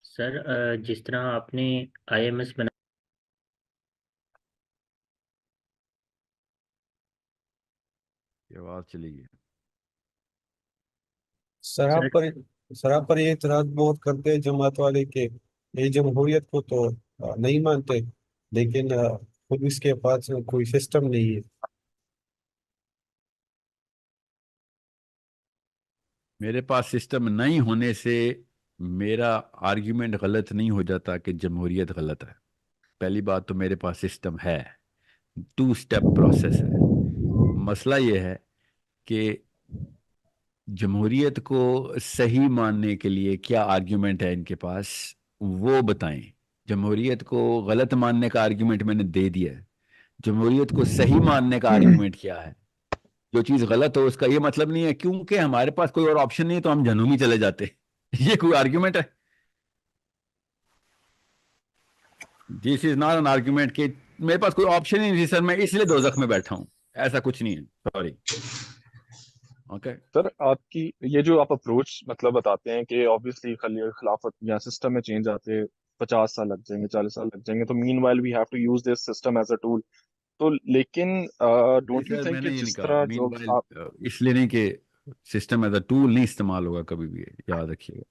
سر جس طرح آپ نے آئی ایم ایس بنا آواز چلی گئی. سر آپ پر یہ اعتراض بہت کرتے ہیں جماعت والے کہ یہ جمہوریت کو تو نہیں مانتے, لیکن خود اس کے پاس کوئی سسٹم نہیں ہے. میرے پاس سسٹم نہیں ہونے سے میرا آرگیومنٹ غلط نہیں ہو جاتا کہ جمہوریت غلط ہے. پہلی بات تو میرے پاس سسٹم ہے, 2 اسٹیپ پروسیس ہے. مسئلہ یہ ہے کہ جمہوریت کو صحیح ماننے کے لیے کیا آرگیومنٹ ہے ان کے پاس, وہ بتائیں. جمہوریت کو غلط ماننے کا آرگیومنٹ میں نے دے دیا ہے, جمہوریت کو صحیح ماننے کا آرگیومنٹ کیا ہے. جو چیز غلط ہو اس کا یہ مطلب نہیں ہے کیونکہ ہمارے پاس کوئی اور آپشن نہیں تو ہم جہنم ہی چلے جاتے. یہ کوئی آرگیومنٹ ہے؟ This is not an argument کہ میرے پاس کوئی آپشن ہی نہیں سر میں اس لیے دوزخ میں بیٹھا ہوں. ایسا کچھ نہیں ہے, سوری. اوکے سر آپ کی یہ جو آپ اپروچ مطلب بتاتے ہیں کہ آبویسلی خلافت یا سسٹم میں چینج آتے 50 سال لگ جائیں گے, 40 سال لگ جائیں گے, تو meanwhile we have to use this system as a tool. تو لیکن ڈونٹ یو سر, میں تھنک نے کہ یہ نہیں جس کہا طرح مین جو وائل, آپ اس لیے نہیں کہ سسٹم ایز اے ٹول نہیں استعمال ہوگا کبھی بھی, یاد رکھیے گا.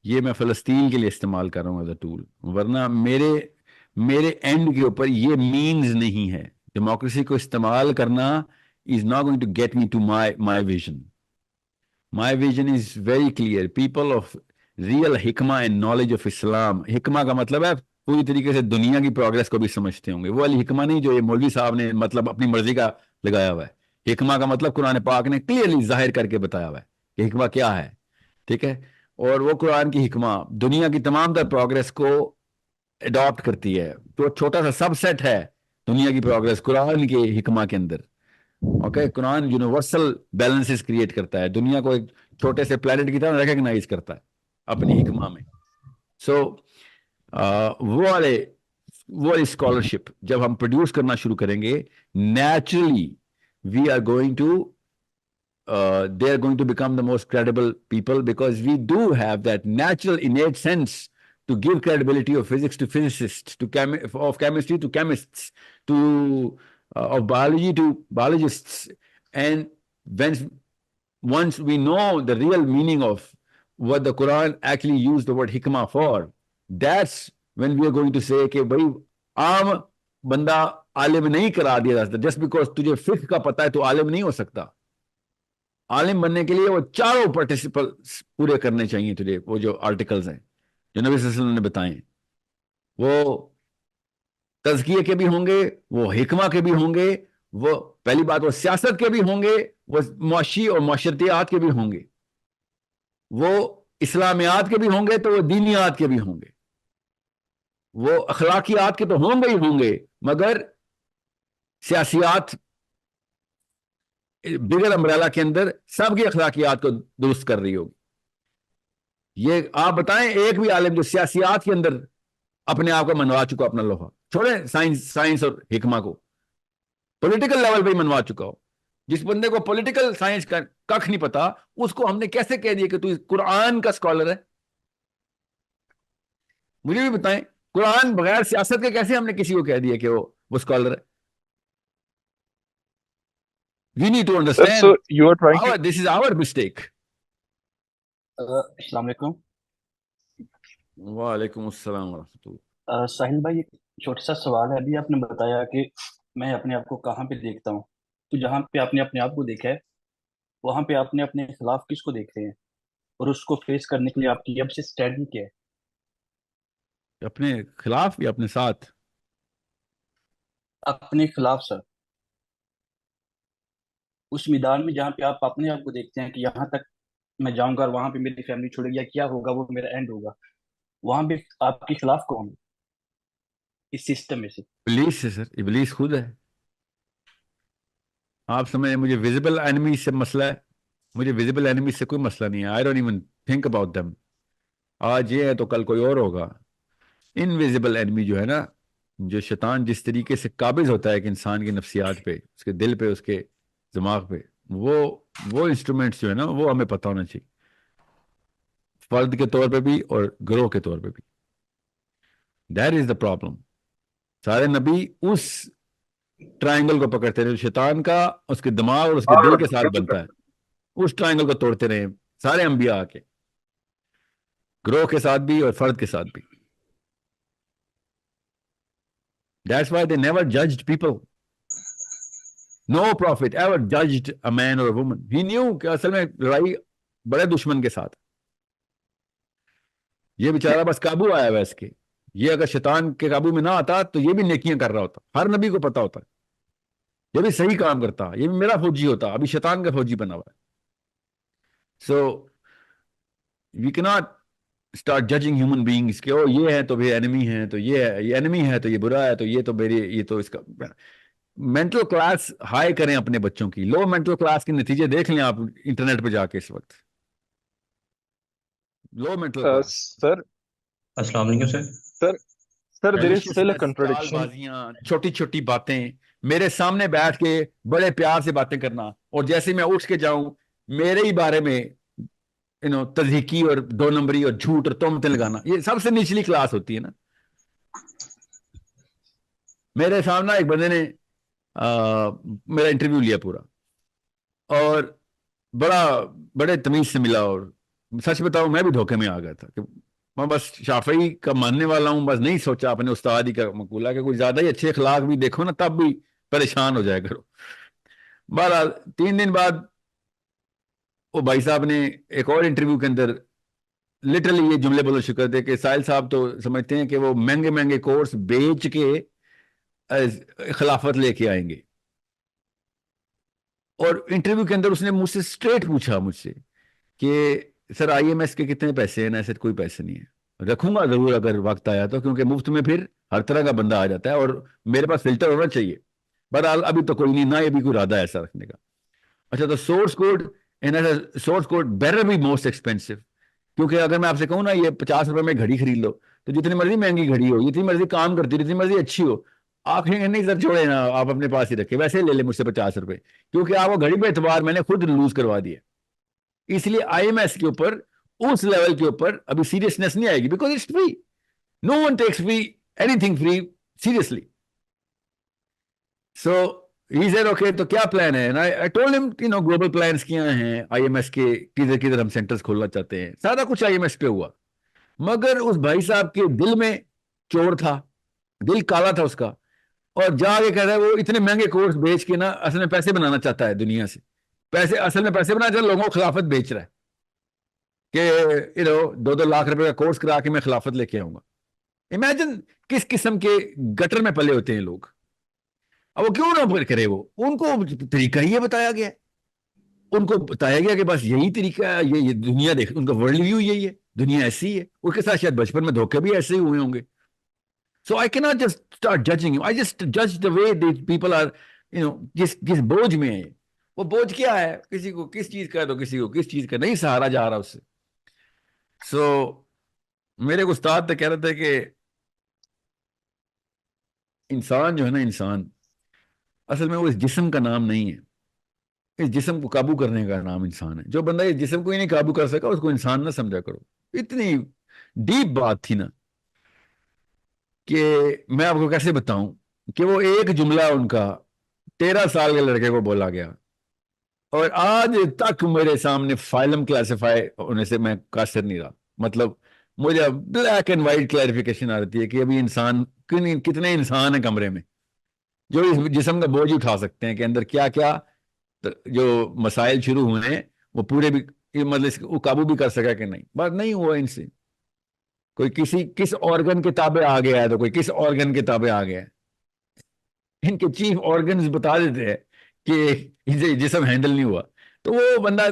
یہ میں فلسطین کے لیے استعمال کر رہا ہوں ایز اے ٹول، ورنہ میرے اینڈ کے اوپر یہ مینز نہیں ہے. ڈیموکریسی کو استعمال کرنا is not going to get me to my vision. My vision is very clear. People of real حکمہ اینڈ نالج آف اسلام. حکمہ کا مطلب ہے پوری طریقے سے دنیا کی پروگرس کو بھی سمجھتے ہوں گے. وہ علی حکمہ نہیں جو یہ مولوی صاحب نے مطلب اپنی مرضی کا لگایا ہوا ہے. حکمہ کا مطلب قرآن پاک نے کلیئرلی ظاہر کر کے بتایا ہوا ہے کہ حکمہ کیا ہے. ٹھیک ہے. اور وہ قرآن کی حکمہ دنیا کی تمام تر پروگرس کو اڈاپٹ کرتی ہے. تو چھوٹا سا سب سیٹ ہے دنیا کی پروگرس قرآن کے حکمہ کے اندر. اوکے. قرآن یونیورسل بیلنسز کریٹ کرتا ہے، دنیا کو ایک چھوٹے سے پلانٹ کی طرح ریکگنائز کرتا ہے اپنی حکمہ میں. سو وہ والی اسکالرشپ جب ہم پروڈیوس کرنا شروع کریں گے، naturally we are going to they are going to become the most credible people, because we do have that natural innate sense to give credibility of physics to physicists, of chemistry to chemists, to of biology to biologists. And once we know the real meaning of what the Quran actually used the word hikmah for, that's when we are going to say کہ بھائی عام بندہ عالم نہیں قرار دیا جا سکتا. just because تجھے فقہ کا پتہ ہے تو عالم نہیں ہو سکتا. عالم بننے کے لیے وہ چاروں پارٹیسپلس پورے کرنے چاہیے تجھے. وہ جو آرٹیکلز ہیں جو نبی صلی اللہ علیہ وسلم نے بتائے، وہ تزکیے کے بھی ہوں گے، وہ حکمہ کے بھی ہوں گے، وہ پہلی بات وہ سیاست کے بھی ہوں گے، وہ معاشی اور معاشرتیات کے بھی ہوں گے، وہ اسلامیات کے بھی ہوں گے، تو وہ دینیات کے بھی ہوں گے، وہ اخلاقیات کے تو ہوں گے ہی ہوں گے، مگر سیاسیات بگر امبریلا کے اندر سب کی اخلاقیات کو درست کر رہی ہوگی. یہ آپ بتائیں ایک بھی عالم جو سیاسیات کے اندر اپنے آپ کو منوا چکا، اپنا لوہا چھوڑیں سائنس اور حکمہ کو، پولیٹیکل لیول پہ ہی منوا چکا ہو. جس بندے کو پولیٹیکل سائنس کا کخ نہیں پتا، اس کو ہم نے کیسے کہہ دیا کہ تو قرآن کا اسکالر ہے؟ مجھے بھی بتائیں، قرآن بغیر سیاست کے کیسے ہم نے کسی کو کہہ دیا کہ وہ اسکالر ہے؟ We need to Sir, understand so you are trying to this is our mistake. السلام علیکم. وعلیکم السلام ورحمۃ اللہ. ساحل بھائی، ایک چھوٹا سا سوال ہے. ابھی آپ نے بتایا کہ میں اپنے آپ کو کہاں پہ دیکھتا ہوں، تو جہاں پہ آپ نے اپنے آپ کو دیکھا ہے وہاں پہ آپ نے اپنے خلاف کس کو دیکھ رہے ہیں، اور اس کو فیس کرنے کے لیے آپ کی اب سے اسٹریٹجی کیا ہے؟ اپنے خلاف یا اپنے ساتھ؟ اپنے خلاف سر. اس میدان میں جہاں پہ آپ اپنے آپ کو دیکھتے ہیں کہ یہاں تک میں جاؤں گا اور وہاں پہ میری فیملی چھوڑے گی یا کیا ہوگا، وہ میرا اینڈ ہوگا، وہاں پہ آپ کے خلاف کون ہے اس سسٹم میں سے؟ ابلیس ہے سر، ابلیس خود ہے. آپ سمجھیں مجھے ویزیبل اینمی سے مسئلہ ہے؟ مجھے ویزیبل اینمی سے کوئی مسئلہ نہیں ہے. I don't even think about them. آج یہ ہے تو کل کوئی اور ہوگا. انویزیبل اینمی جو ہے نا، جو شیطان جس طریقے سے قابض ہوتا ہے کہ انسان کی نفسیات پہ، اس کے دل پہ، اس کے دماغ پہ، وہ انسٹرومنٹس جو ہے نا وہ ہمیں پتہ ہونا چاہیے، فرد کے طور پہ بھی اور گروہ کے طور پہ بھی. That is the problem. سارے نبی اس ٹرائنگل کو پکڑتے رہے، شیطان کا اس کے دماغ اور اس کے دل کے ساتھ بنتا ہے، اس ٹرائنگل کو توڑتے رہے سارے انبیاء کے، گروہ کے ساتھ بھی اور فرد کے ساتھ بھی. That's why they never judged people. No prophet ever judged a man or a woman. He knew کہ اصل میں لڑائی بڑے دشمن کے ساتھ. یہ بیچارہ بس قابو آیا ہوا اس کے. یہ اگر شیطان کے قابو میں نہ آتا تو یہ بھی نیکیاں کر رہا ہوتا. ہر نبی کو پتا ہوتا ہے یہ بھی صحیح کام کرتا، یہ بھی میرا فوجی ہوتا. ابھی شیطان کا فوجی بنا ہوا ہے. So we cannot start judging human beings کہ او یہ ہے تو بھی enemy ہے، تو یہ ہے، یہ enemy ہے تو یہ برا ہے، تو یہ تو میری، یہ تو اس کا. مینٹل کلاس ہائی کریں اپنے بچوں کی. لو مینٹل کلاس کے نتیجے دیکھ لیں آپ انٹرنیٹ پہ جا کے. اس وقت لو مینٹل کلاس. sir, السلام علیکم سر. sir, there is still a چال contradiction. بازیاں، چھوٹی چھوٹی باتیں، میرے سامنے بیٹھ کے بڑے پیار سے باتیں کرنا، اور جیسے میں اٹھ کے جاؤں میرے ہی بارے میں تضحیکی اور دو نمبری اور جھوٹ اور تہمتیں لگانا، یہ سب سے نچلی کلاس ہوتی ہے نا. میرے سامنے ایک بندے نے میرا انٹرویو لیا پورا، اور بڑے تمیز سے ملا، اور سچ بتاؤں میں بھی دھوکے میں آ گیا تھا کہ میں بس شافعی کا ماننے والا ہوں، بس نہیں سوچا اپنے استاد ہی کا مقولہ کہ کوئی زیادہ ہی اچھے اخلاق بھی دیکھو نا تب بھی پریشان ہو جایا کرو۔ بہرحال 3 دن بعد وہ بھائی صاحب نے ایک اور انٹرویو کے اندر لٹرلی یہ جملے بولے شکر تھے کہ ساحل صاحب تو سمجھتے ہیں کہ وہ مہنگے مہنگے کورس بیچ کے خلافت لے کے آئیں گے۔ اور انٹرویو کے اندر اس نے مجھ سے اسٹریٹ پوچھا مجھ سے کہ سر IMS کے کتنے پیسے ہیں؟ ایسے کوئی پیسے نہیں ہے، رکھوں گا ضرور اگر وقت آیا تو، کیونکہ مفت میں پھر ہر طرح کا بندہ آ جاتا ہے اور میرے پاس فلٹر ہونا چاہیے۔ بہرحال ابھی تو کوئی نہیں، نہ ابھی کوئی ارادہ ایسا رکھنے کا۔ اچھا تو source code better be most expensive, کیونکہ اگر میں آپ سے کہوں نا یہ 50 روپے میں گھڑی خرید لو، تو جتنی مرضی مہنگی گھڑی ہو، جتنی مرضی کام کرتی ہو، جتنی مرضی اچھی ہو، آپ نہیں سر چھوڑے نا، آپ اپنے پاس ہی رکھے، ویسے ہی لے لیں مجھ سے 50 روپے، کیونکہ آپ وہ گھڑی پہ اعتبار میں نے خود لوز کروا دیا۔ اس لیے IMS کے اوپر اس لیول کے اوپر ابھی سیریسنس نہیں آئے گی، because it's free, no one tax free anything free seriously. So he said okay, تو کیا پلان ہے؟ I told him global plans کیا ہیں IMS کے، کدھر کدھر ہم سینٹرز کھولنا چاہتے ہیں، سارا کچھ IMS پہ ہوا۔ مگر اس بھائی صاحب کے دل میں چور تھا، دل کالا تھا اس کا، اور جا کے کہہ رہا ہے وہ اتنے مہنگے کورس بیچ کے نا اصل میں پیسے بنانا چاہتا ہے دنیا سے، اصل میں پیسے بنانا چاہتا ہے، لوگوں کو خلافت بیچ رہا ہے کہ 2 لاکھ روپے کا کورس کرا کے میں خلافت لے کے آؤں گا۔ امیجن کس قسم کے گٹر میں پلے ہوتے ہیں لوگ۔ اب وہ کیوں نہ کرے، وہ ان کو طریقہ ہی بتایا گیا ہے، ان کو بتایا گیا کہ بس یہی طریقہ ہے، یہ دنیا دیکھ، ان کا ورلڈ ویو یہی ہے، دنیا ایسی ہے۔ اس کے ساتھ شاید بچپن میں دھوکے بھی ایسے ہی ہوئے ہوں گے۔ So I cannot just start judging him. I just judge the way these people are, جس بوجھ میں ہے۔ وہ بوجھ کیا ہے؟ کسی کو کس چیز کا ہے تو کسی کو کس چیز کا، نہیں سہارا جا رہا اس سے۔ سو میرے ایک استاد تو کہہ رہے تھے کہ انسان جو ہے نا، انسان اصل میں وہ اس جسم کا نام نہیں ہے، اس جسم کو قابو کرنے کا نام انسان ہے۔ جو بندہ اس جسم کو ہی نہیں قابو کر سکا اس کو انسان نہ سمجھا کرو۔ اتنی ڈیپ بات تھی نا کہ میں آپ کو کیسے بتاؤں کہ وہ ایک جملہ ان کا 13 سال کے لڑکے کو بولا گیا، اور آج تک میرے سامنے فائلم کلاسیفائی ہونے سے میں قاصر نہیں رہا۔ مطلب مجھے بلیک اینڈ وائٹ کلیریفیکیشن آ رہی ہے کہ ابھی انسان کتنے انسان ہیں کمرے میں جو اس جسم کا بوجھ اٹھا سکتے ہیں، کہ اندر کیا کیا جو مسائل شروع ہوئے ہیں وہ پورے بھی، مطلب وہ قابو بھی کر سکا کہ نہیں، بات نہیں ہوا ان سے۔ کوئی کس آرگن کے تابع آ گیا ہے تو کوئی کس آرگن کے تابع آ گیا ہے۔ ان کے چیف آرگنز بتا دیتے ہیں کہ اسے جسم ہینڈل نہیں ہوا، تو وہ بندہ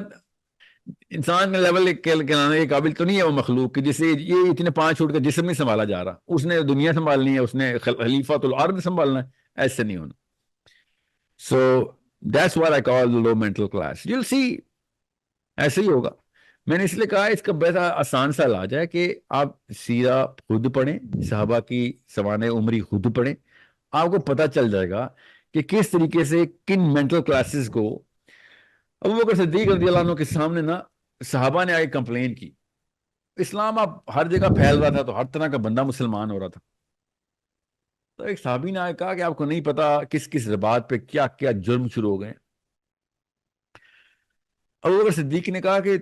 انسان کے لیول کہلانے کے قابل تو نہیں ہے وہ مخلوق کہ جسے یہ اتنے 5 فٹ کا جسم نہیں سنبھالا جا رہا، اس نے دنیا سنبھالنی ہے، اس نے خلیفۃ الارض سنبھالنا ہے، ایسے نہیں ہونا۔ So that's what I call the low mental class. You'll see ایسے ہی ہوگا۔ میں نے اس لیے کہا اس کا بڑا آسان سا علاج ہے کہ آپ سیرہ خود پڑھیں، صحابہ کی سوانح عمری خود پڑھیں، آپ کو پتہ چل جائے گا کہ کس طریقے سے کن مینٹل کلاسز کو۔ ابو بکر صدیق رضی اللہ عنہ کے سامنے نا صحابہ نے آگے کمپلین کی، اسلام اب ہر جگہ پھیل رہا تھا تو ہر طرح کا بندہ مسلمان ہو رہا تھا، تو ایک صحابی نے آگے کہا کہ آپ کو نہیں پتا کس کس بات پہ کیا کیا جرم شروع ہو گئے۔ ابو بکر صدیق نے کہا کہ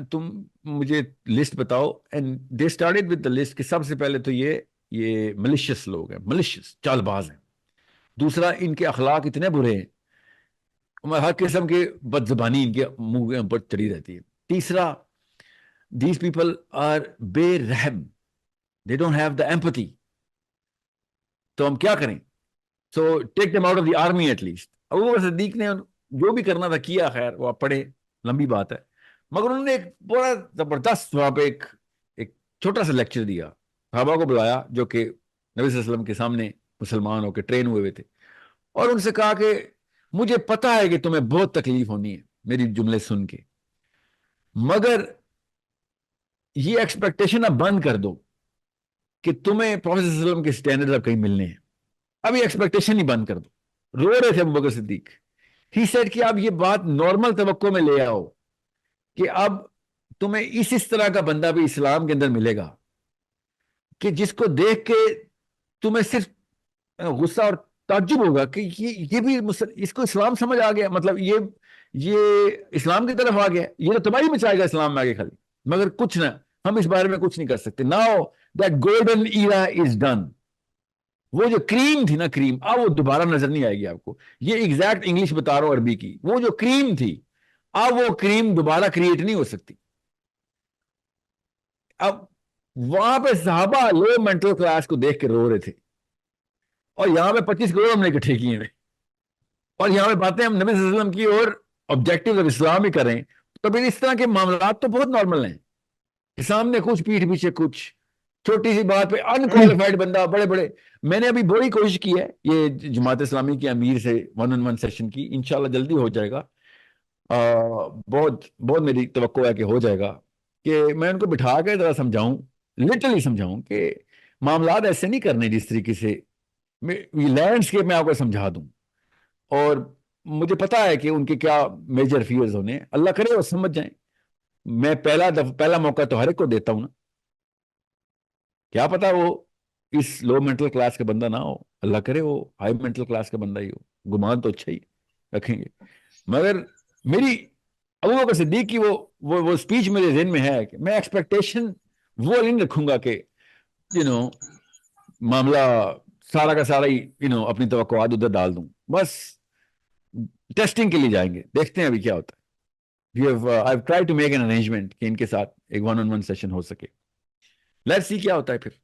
تم مجھے لسٹ بتاؤ، and they started with the list کہ سب سے پہلے تو یہ ملیشیس لوگ ہیں، ملیشیس چال باز ہیں۔ دوسرا ان کے اخلاق اتنے برے ہیں، ہر قسم کے بد زبانی ان کے منہ کے اوپر چڑھی رہتی ہے۔ تیسرا دیز پیپل آر بے رحم، they don't have the empathy, تو ہم کیا کریں؟ So take them out of the army at least. Abu Bakr Siddiq نے جو بھی کرنا تھا کیا، خیر وہ آپ پڑھے، لمبی بات ہے، مگر انہوں نے ایک بڑا زبردست وہاں پہ ایک چھوٹا سا لیکچر دیا، صحابہ کو بلایا جو کہ نبی صلی اللہ علیہ وسلم کے سامنے مسلمان ہو کے ٹرین ہوئے تھے، اور ان سے کہا کہ مجھے پتا ہے کہ تمہیں بہت تکلیف ہونی ہے میری جملے سن کے، مگر یہ ایکسپیکٹیشن اب بند کر دو کہ تمہیں پروفیسر صلی اللہ علیہ وسلم کے سٹینڈرڈ اب کہیں ملنے ہیں، اب یہ ایکسپیکٹیشن ہی بند کر دو۔ رو رہے تھے ابو بکر صدیق۔ ہی سیڈ کہ اب یہ بات نارمل توقع میں لے آؤ کہ اب تمہیں اس طرح کا بندہ بھی اسلام کے اندر ملے گا کہ جس کو دیکھ کے تمہیں صرف غصہ اور تعجب ہوگا کہ یہ بھی اس کو اسلام سمجھ آ گیا، مطلب یہ اسلام کی طرف آ گیا، یہ تو تباہی مچائے گا اسلام میں آگے خالی۔ مگر کچھ نہ، ہم اس بارے میں کچھ نہیں کر سکتے. Now that golden era is done. وہ جو کریم تھی نا، کریم، اب وہ دوبارہ نظر نہیں آئے گی آپ کو. یہ ایگزیکٹ انگلش بتا رہا ہوں عربی کی. وہ جو کریم تھی، اب وہ کریم دوبارہ کریٹ نہیں ہو سکتی. اب وہاں پہ صحابہ لو مینٹل کلاس کو دیکھ کے رو رہے تھے، اور یہاں پہ 25 کروڑ ہم نے اکٹھے کیے ہیں، اور یہاں پہ باتیں ہم نبی صلی اللہ علیہ وسلم کی اور آبجیکٹو آف اسلام ہی کریں. تو پھر اس طرح کے معاملات تو بہت نارمل ہیں کہ سامنے کچھ پیٹھ پیچھے کچھ، چھوٹی سی بات پہ انکوالیفائڈ بندہ بڑے بڑے. میں نے ابھی بڑی کوشش کی ہے یہ جماعت اسلامی کے امیر سے 1-on-1 سیشن کی، انشاءاللہ جلدی ہو جائے گا. بہت بہت میری توقع ہے کہ ہو جائے گا، کہ میں ان کو بٹھا کے ذرا سمجھاؤں، لٹرلی سمجھاؤں کہ معاملات ایسے نہیں کرنے جس طریقے سے. لینڈسکیپ میں آپ کو سمجھا دوں، اور مجھے پتا ہے کہ ان کے کیا میجر فیئرز ہونے ہیں. اللہ کرے وہ سمجھ جائیں. میں پہلا موقع تو ہر ایک کو دیتا ہوں نا. کیا پتا وہ اس لو مینٹل کلاس کا بندہ نہ ہو، اللہ کرے وہ ہائی مینٹل کلاس کا بندہ ہی ہو. گمان تو اچھا ہی رکھیں گے. مگر میری ابو بکر صدیق کی وہ سپیچ میرے ذہن میں ہے کہ میں ایکسپیکٹیشن وہ نہیں رکھوں گا کہ معاملہ سارا کا سارا ہی اپنی توقعات ادھر ڈال دوں. بس ٹیسٹنگ کے لیے جائیں گے، دیکھتے ہیں ابھی کیا ہوتا ہے. I've tried to make an arrangement کہ ان کے ساتھ ایک 1-on-1 سیشن ہو سکے. لیٹس سی کیا ہوتا ہے پھر.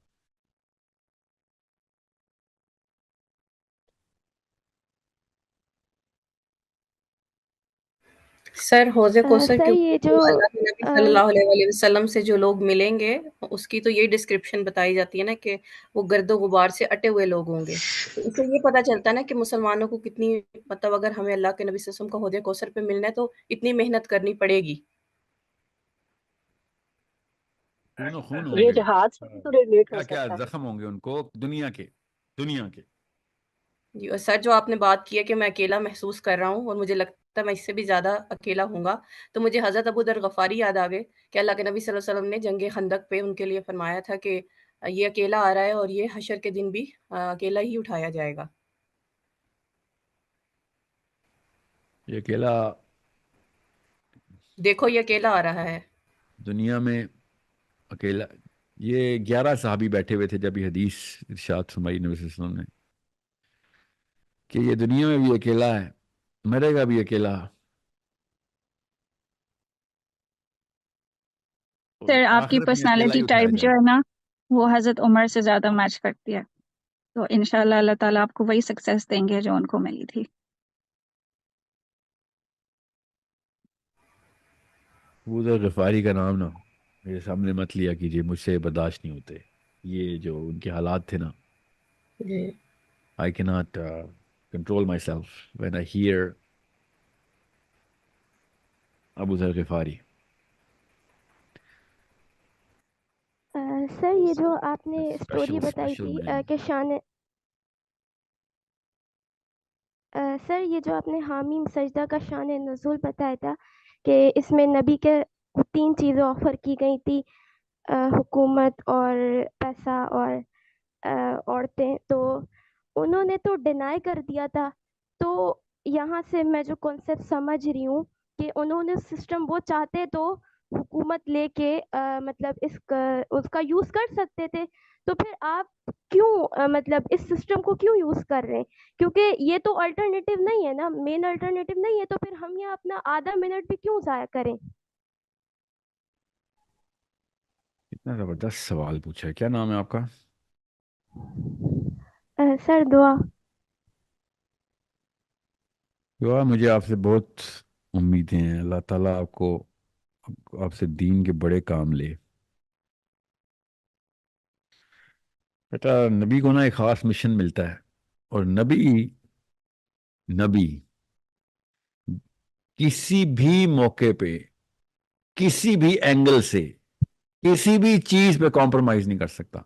سر حوض کوثر سر کیونکہ یہ جو جو اللہ کے نبی صلی اللہ علیہ وسلم سے جو لوگ ملیں گے اس کی تو یہی ڈسکرپشن بتائی جاتی ہے نا کہ وہ گرد و غبار سے اٹے ہوئے لوگ ہوں گے. تو اس سے یہ پتہ چلتا ہے نا کہ مسلمانوں کو کتنی، مطلب اگر ہمیں اللہ کے نبی صلی اللہ علیہ وسلم کا حوض کوثر پہ ملنا ہے تو اتنی محنت کرنی پڑے گی. خون و خون ہوں یہ گے، جہاد سے بھی تو ریلیٹ ہو کیا کیا سکتا ہے. زخم ہوں گے ان کو دنیا کے. جی، اور سر جو آپ نے بات کی ہے کہ میں اکیلا محسوس کر رہا ہوں اور مجھے لگتا ہے میں اس سے بھی زیادہ اکیلا ہوں گا، تو مجھے حضرت ابو ذر غفاری یاد آ گئے کہ اللہ کے نبی صلی اللہ علیہ وسلم نے جنگ خندق پہ ان کے لیے فرمایا تھا کہ یہ اکیلا آ رہا ہے اور یہ حشر کے دن بھی اکیلا ہی اٹھایا جائے گا. یہ اکیلا دیکھو یہ اکیلا آ رہا ہے. دنیا میں اکیلا. یہ 11 صحابی بیٹھے ہوئے تھے جب یہ حدیث ارشاد فرمائی نبی صلی اللہ علیہ وسلم نے کہ یہ دنیا میں بھی اکیلا ہے، مرے گا بھی اکیلا. سر آپ کی آخرت میں اکیلا پرسنالٹی ہی اٹھایا ٹائپ جو جائے ہے نا وہ حضرت عمر سے زیادہ میچ کرتی ہے، تو انشاءاللہ اللہ تعالیٰ آپ کو وہی سکسیس دیں گے جو ان کو ملی تھی. ابو ذر غفاری کا نام نا میرے سامنے مت لیا کیجیے، مجھ سے برداشت نہیں ہوتے. یہ جو ان کے حالات تھے نا، جی I cannot control myself when I hear ابو ذر غفاری. سر یہ جو آپ نے اسٹوری اسپیشل بتائی اسپیشل تھی مین. کہ شان سر یہ جو آپ نے حامیم سجدہ کا شان نزول بتایا تھا کہ اس میں نبی کے 3 چیزیں آفر کی گئی تھی، حکومت اور پیسہ اور عورتیں، تو انہوں نے تو ڈینائی کر دیا تھا. تو یہاں سے میں جو کانسیپٹ سمجھ رہی ہوں کہ انہوں نے سسٹم وہ چاہتے تو حکومت لے کے مطلب اس کا یوز کر سکتے تھے. تو پھر آپ کیوں مطلب اس سسٹم کو کیوں یوز کر رہے ہیں؟ کیونکہ یہ تو الٹرنیٹیو نہیں ہے نا، مین الٹرنیٹیو نہیں ہے، تو پھر ہم یہ اپنا آدھا منٹ بھی کیوں ضائع کریں؟ اتنا زبردست سوال پوچھا ہے. کیا نام ہے آپ کا؟ سر دعا. دعا. مجھے آپ سے بہت امیدیں ہیں. اللہ تعالیٰ آپ کو آپ سے دین کے بڑے کام لے. بیٹا نبی کو نا ایک خاص مشن ملتا ہے، اور نبی کسی بھی موقع پہ کسی بھی اینگل سے کسی بھی چیز پہ کمپرومائز نہیں کر سکتا.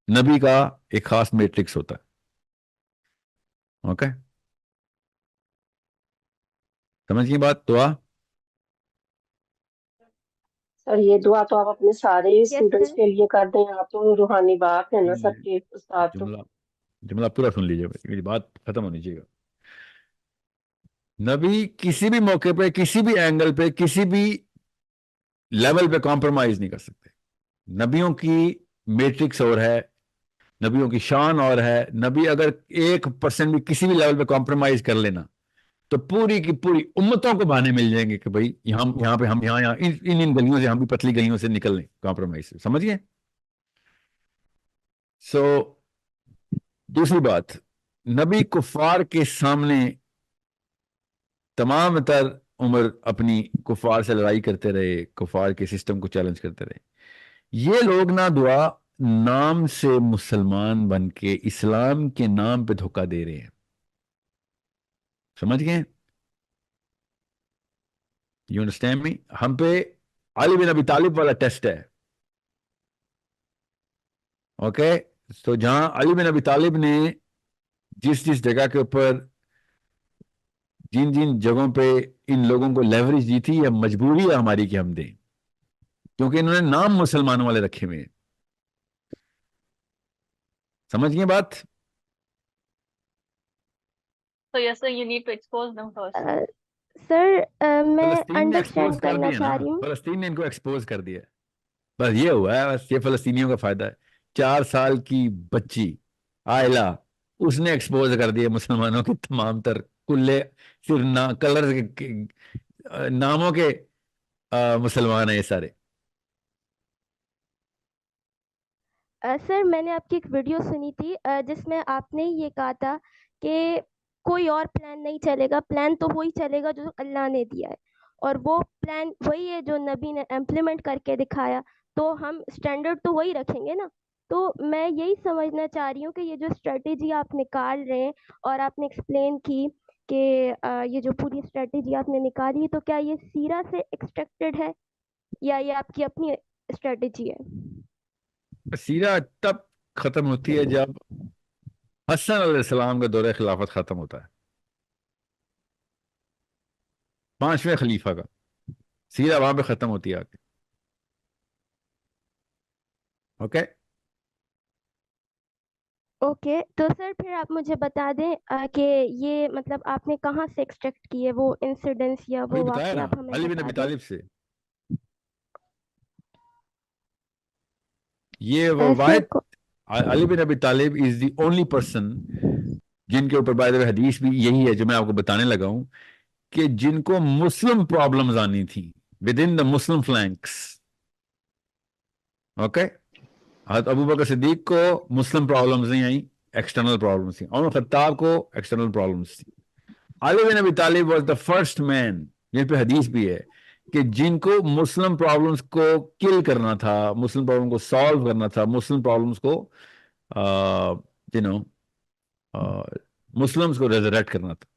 نبی کا ایک خاص میٹرکس ہوتا ہے. اوکے، سمجھ گئی بات؟ دعا. سر یہ دعا تو آپ اپنے سارے یس اسٹوڈنٹس سر. کے لیے کر دیں، آپ تو روحانی بات ہے نا یہ سب کے استاد تو. جملہ پورا سن لیجیے، میری بات ختم ہونی چاہیے. نبی کسی بھی موقع پہ کسی بھی اینگل پہ کسی بھی لیول پہ کمپرومائز نہیں کر سکتے. نبیوں کی میٹرکس اور ہے, نبیوں کی شان اور ہے. نبی اگر 1% بھی کسی بھی لیول پہ کمپرومائز کر لینا تو پوری کی پوری امتوں کو بہانے مل جائیں گے کہ بھائی یہاں پہ ہم یہاں ان گلیوں سے, ہم بھی پتلی گلیوں سے نکل لیں کمپرومائز سے. سمجھ گئے؟ سو دوسری بات, نبی کفار کے سامنے تمام تر عمر اپنی کفار سے لڑائی کرتے رہے, کفار کے سسٹم کو چیلنج کرتے رہے. یہ لوگ نہ دعا نام سے مسلمان بن کے اسلام کے نام پہ دھوکہ دے رہے ہیں. سمجھ گئے؟ You understand me? ہم پہ علی بن ابی طالب والا ٹیسٹ ہے. اوکے, تو جہاں علی بن ابی طالب نے جس جگہ کے اوپر جن جگہوں پہ ان لوگوں کو لیوریج دی تھی, یہ مجبوری ہے ہماری کہ ہم دیں, کیونکہ انہوں نے نام مسلمانوں والے رکھے ہوئے ہیں. سمجھ گئے بات؟ So you're saying you need to expose them first. سر میں فلسطین نے ایکسپوز انڈرسٹینڈ کر کرنا دیا نا, چاہ رہی ہوں. فلسطین نے ان کو ایکسپوز کر دیا. بس یہ ہوا ہے, بس یہ فلسطینیوں کا فائدہ ہے. 4 سال کی بچی آئلہ, اس نے ایکسپوز کر دیا مسلمانوں کے تمام تر کلے صرف کلر ناموں کے مسلمان ہیں یہ سارے. سر میں نے آپ کی ایک ویڈیو سنی تھی جس میں آپ نے یہ کہا تھا کہ کوئی اور پلان نہیں چلے گا, پلان تو وہی چلے گا جو اللہ نے دیا ہے, اور وہ پلان وہی ہے جو نبی نے امپلیمنٹ کر کے دکھایا, تو ہم اسٹینڈرڈ تو وہی رکھیں گے نا. تو میں یہی سمجھنا چاہ رہی ہوں کہ یہ جو اسٹریٹجی آپ نکال رہے ہیں اور آپ نے ایکسپلین کی کہ یہ جو پوری اسٹریٹجی آپ نے نکالی ہے, تو کیا یہ سیرہ سے ایکسٹریکٹڈ ہے یا یہ آپ کی اپنی اسٹریٹجی ہے؟ سیرہ تب ختم ہوتی ہے جب حسن علیہ السلام کا دور خلافت ختم ہوتا ہے, 5ویں خلیفہ کا سیرہ وہاں پہ ختم ہوتی ہے آ کے. اوکے اوکے, تو سر پھر آپ مجھے بتا دیں کہ یہ مطلب آپ نے کہاں سے ایکسٹریکٹ کی ہے وہ انسیڈنس یا وہی وہ بتایا واقعہ, نا, آپ ہمیں علی بن بتا ابی دیں. طالب سے. یہ وہ سر واحد, علی بن ابی طالب از دی اونلی پرسن جن کے اوپر بائی دی وے حدیث بھی یہی ہے جو میں آپ کو بتانے لگا ہوں, کہ جن کو مسلم پرابلمز آنی تھی with in the Muslim فلینکس. Okay, حضرت ابو بکر صدیق کو مسلم پرابلمز نہیں آئیں, ایکسٹرنل پرابلمز تھیں. عمر خطاب کو ایکسٹرنل پرابلمز تھیں. علی بن ابی طالب واز دا فرسٹ مین, جن پہ حدیث بھی ہے, کہ جن کو مسلم پرابلمز کو کل کرنا تھا, مسلم پرابلم کو سالو کرنا تھا, مسلم پرابلمز کو مسلمز کو ریزریکٹ کرنا تھا.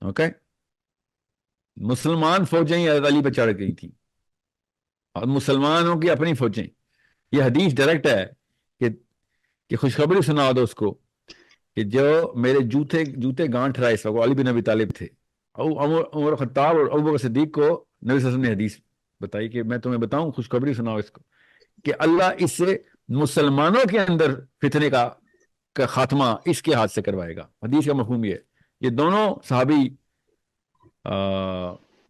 اوکے, مسلمان فوجیں حضرت علی پہ چڑھ گئی تھیں اور مسلمانوں کی اپنی فوجیں. یہ حدیث ڈائریکٹ ہے کہ خوشخبری سنا دو اس کو کہ جو میرے جوتے گانٹھ رہا ہے اس وقت, علی بن ابی طالب تھے. عمر خطاب اور ابو بکر صدیق کو نبی صلی اللہ علیہ وسلم نے حدیث بتائی کہ میں تمہیں بتاؤں, خوشخبری سناؤ اس کو کہ اللہ اس سے مسلمانوں کے اندر فتنے کا خاتمہ اس کے ہاتھ سے کروائے گا. حدیث کا مفہوم یہ ہے. یہ دونوں صحابی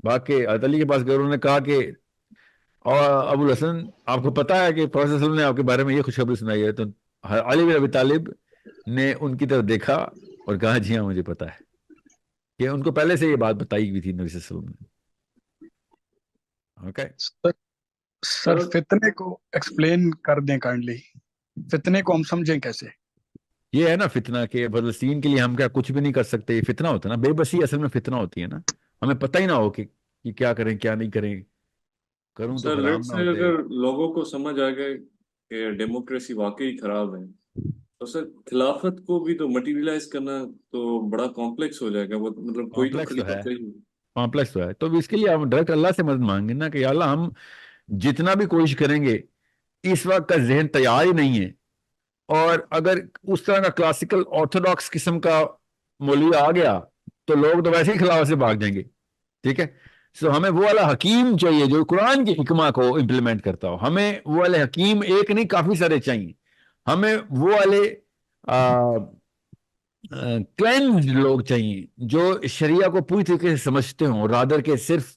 باقی حضرت علی کے پاس گئے, انہوں نے کہا کہ اور ابو الحسن آپ کو پتا ہے کہ پروفیسر صلی اللہ علیہ وسلم نے آپ کے بارے میں یہ خوشخبری سنائی ہے. تو علی بن ابی طالب نے ان کی طرف دیکھا اور کہا جی ہاں مجھے پتا ہے, کہ ان کو پہلے سے یہ بات بتائی ہوئی تھی نبی صلی اللہ علیہ وسلم نے. اوکے سر فتنے کو ایکسپلین کر دیں کائنڈلی, فتنے کو ہم سمجھیں کیسے؟ یہ ہے نا فتنہ, کہ فلسطین کے لیے ہم کیا کچھ بھی نہیں کر سکتے, یہ فتنہ ہوتا ہے نا, بے بسی اصل میں فتنہ ہوتی ہے نا. ہمیں پتہ ہی نہ ہو کہ کیا کریں کیا نہیں کریں, کروں تو سر حرام لیٹ نہ سے ہوتے. اگر لوگوں کو سمجھ آ گئے کہ ڈیموکریسی واقعی خراب ہے, تو سر خلافت کو بھی تو مٹیریلائز کرنا تو بڑا کمپلیکس ہو جائے گا. وہ مطلب کوئی تو کمپلیکس تو خلیفہ ہے, چاہیے. کمپلیکس تو ہے. تو اس کے لیے ہم ڈائریکٹ اللہ سے مدد مانگیں نا کہ یا اللہ ہم جتنا بھی کوشش کریں گے, اس وقت کا ذہن تیار ہی نہیں ہے, اور اگر اس طرح کا کلاسیکل آرتھوڈاکس قسم کا مولوی آ گیا تو لوگ تو ویسے ہی خلافت سے بھاگ جائیں گے. ٹھیک ہے, سو ہمیں وہ والا حکیم چاہیے جو قرآن کی حکمہ کو امپلیمنٹ کرتا ہو. ہمیں وہ والے حکیم ایک نہیں کافی سارے چاہیے. ہمیں وہ والے کلینزڈ لوگ چاہیے جو شریعہ کو پوری طریقے سے سمجھتے ہوں, رادر کے صرف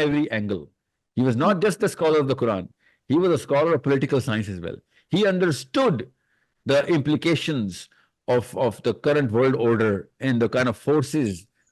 every angle. He was not just a scholar of the Quran. He was a scholar of political science as well. He understood the implications of the current world order and the kind of forces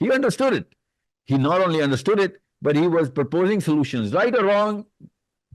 He understood it. He not only understood it, but he was proposing solutions, right or wrong.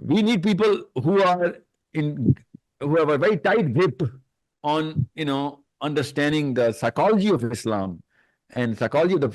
we need people who have a very tight grip on understanding the psychology of Islam and psychology of the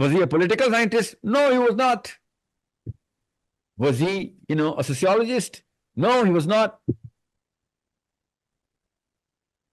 was he a political scientist? No, he was not. Was he, a sociologist? No, he was not.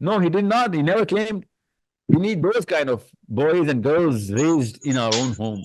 No, he did not. He never claimed. We need those kind of boys and girls raised in our own home.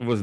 was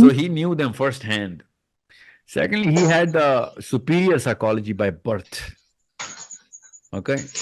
So he knew them first hand. Secondly, he had the superior psychology by birth. Okay,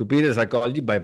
Superior psychology by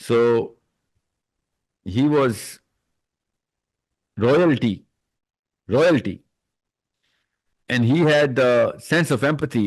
So he was royalty, and he had the sense of empathy.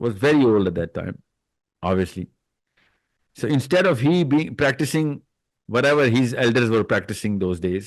was very old at that time, obviously. So instead of he being practicing whatever his elders were practicing those days,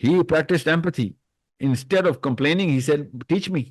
he practiced empathy. Instead of complaining, he said, teach me,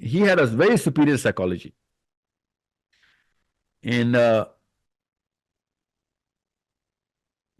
he had a very superior psychology. And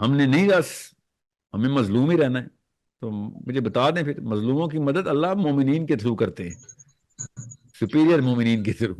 ہم نے نہیں بس ہمیں مظلوم ہی رہنا ہے. تو مجھے بتا دیں پھر مظلوموں کی مدد اللہ مومنین کے تھرو کرتے ہیں, سپیریئر مومنین کے تھرو.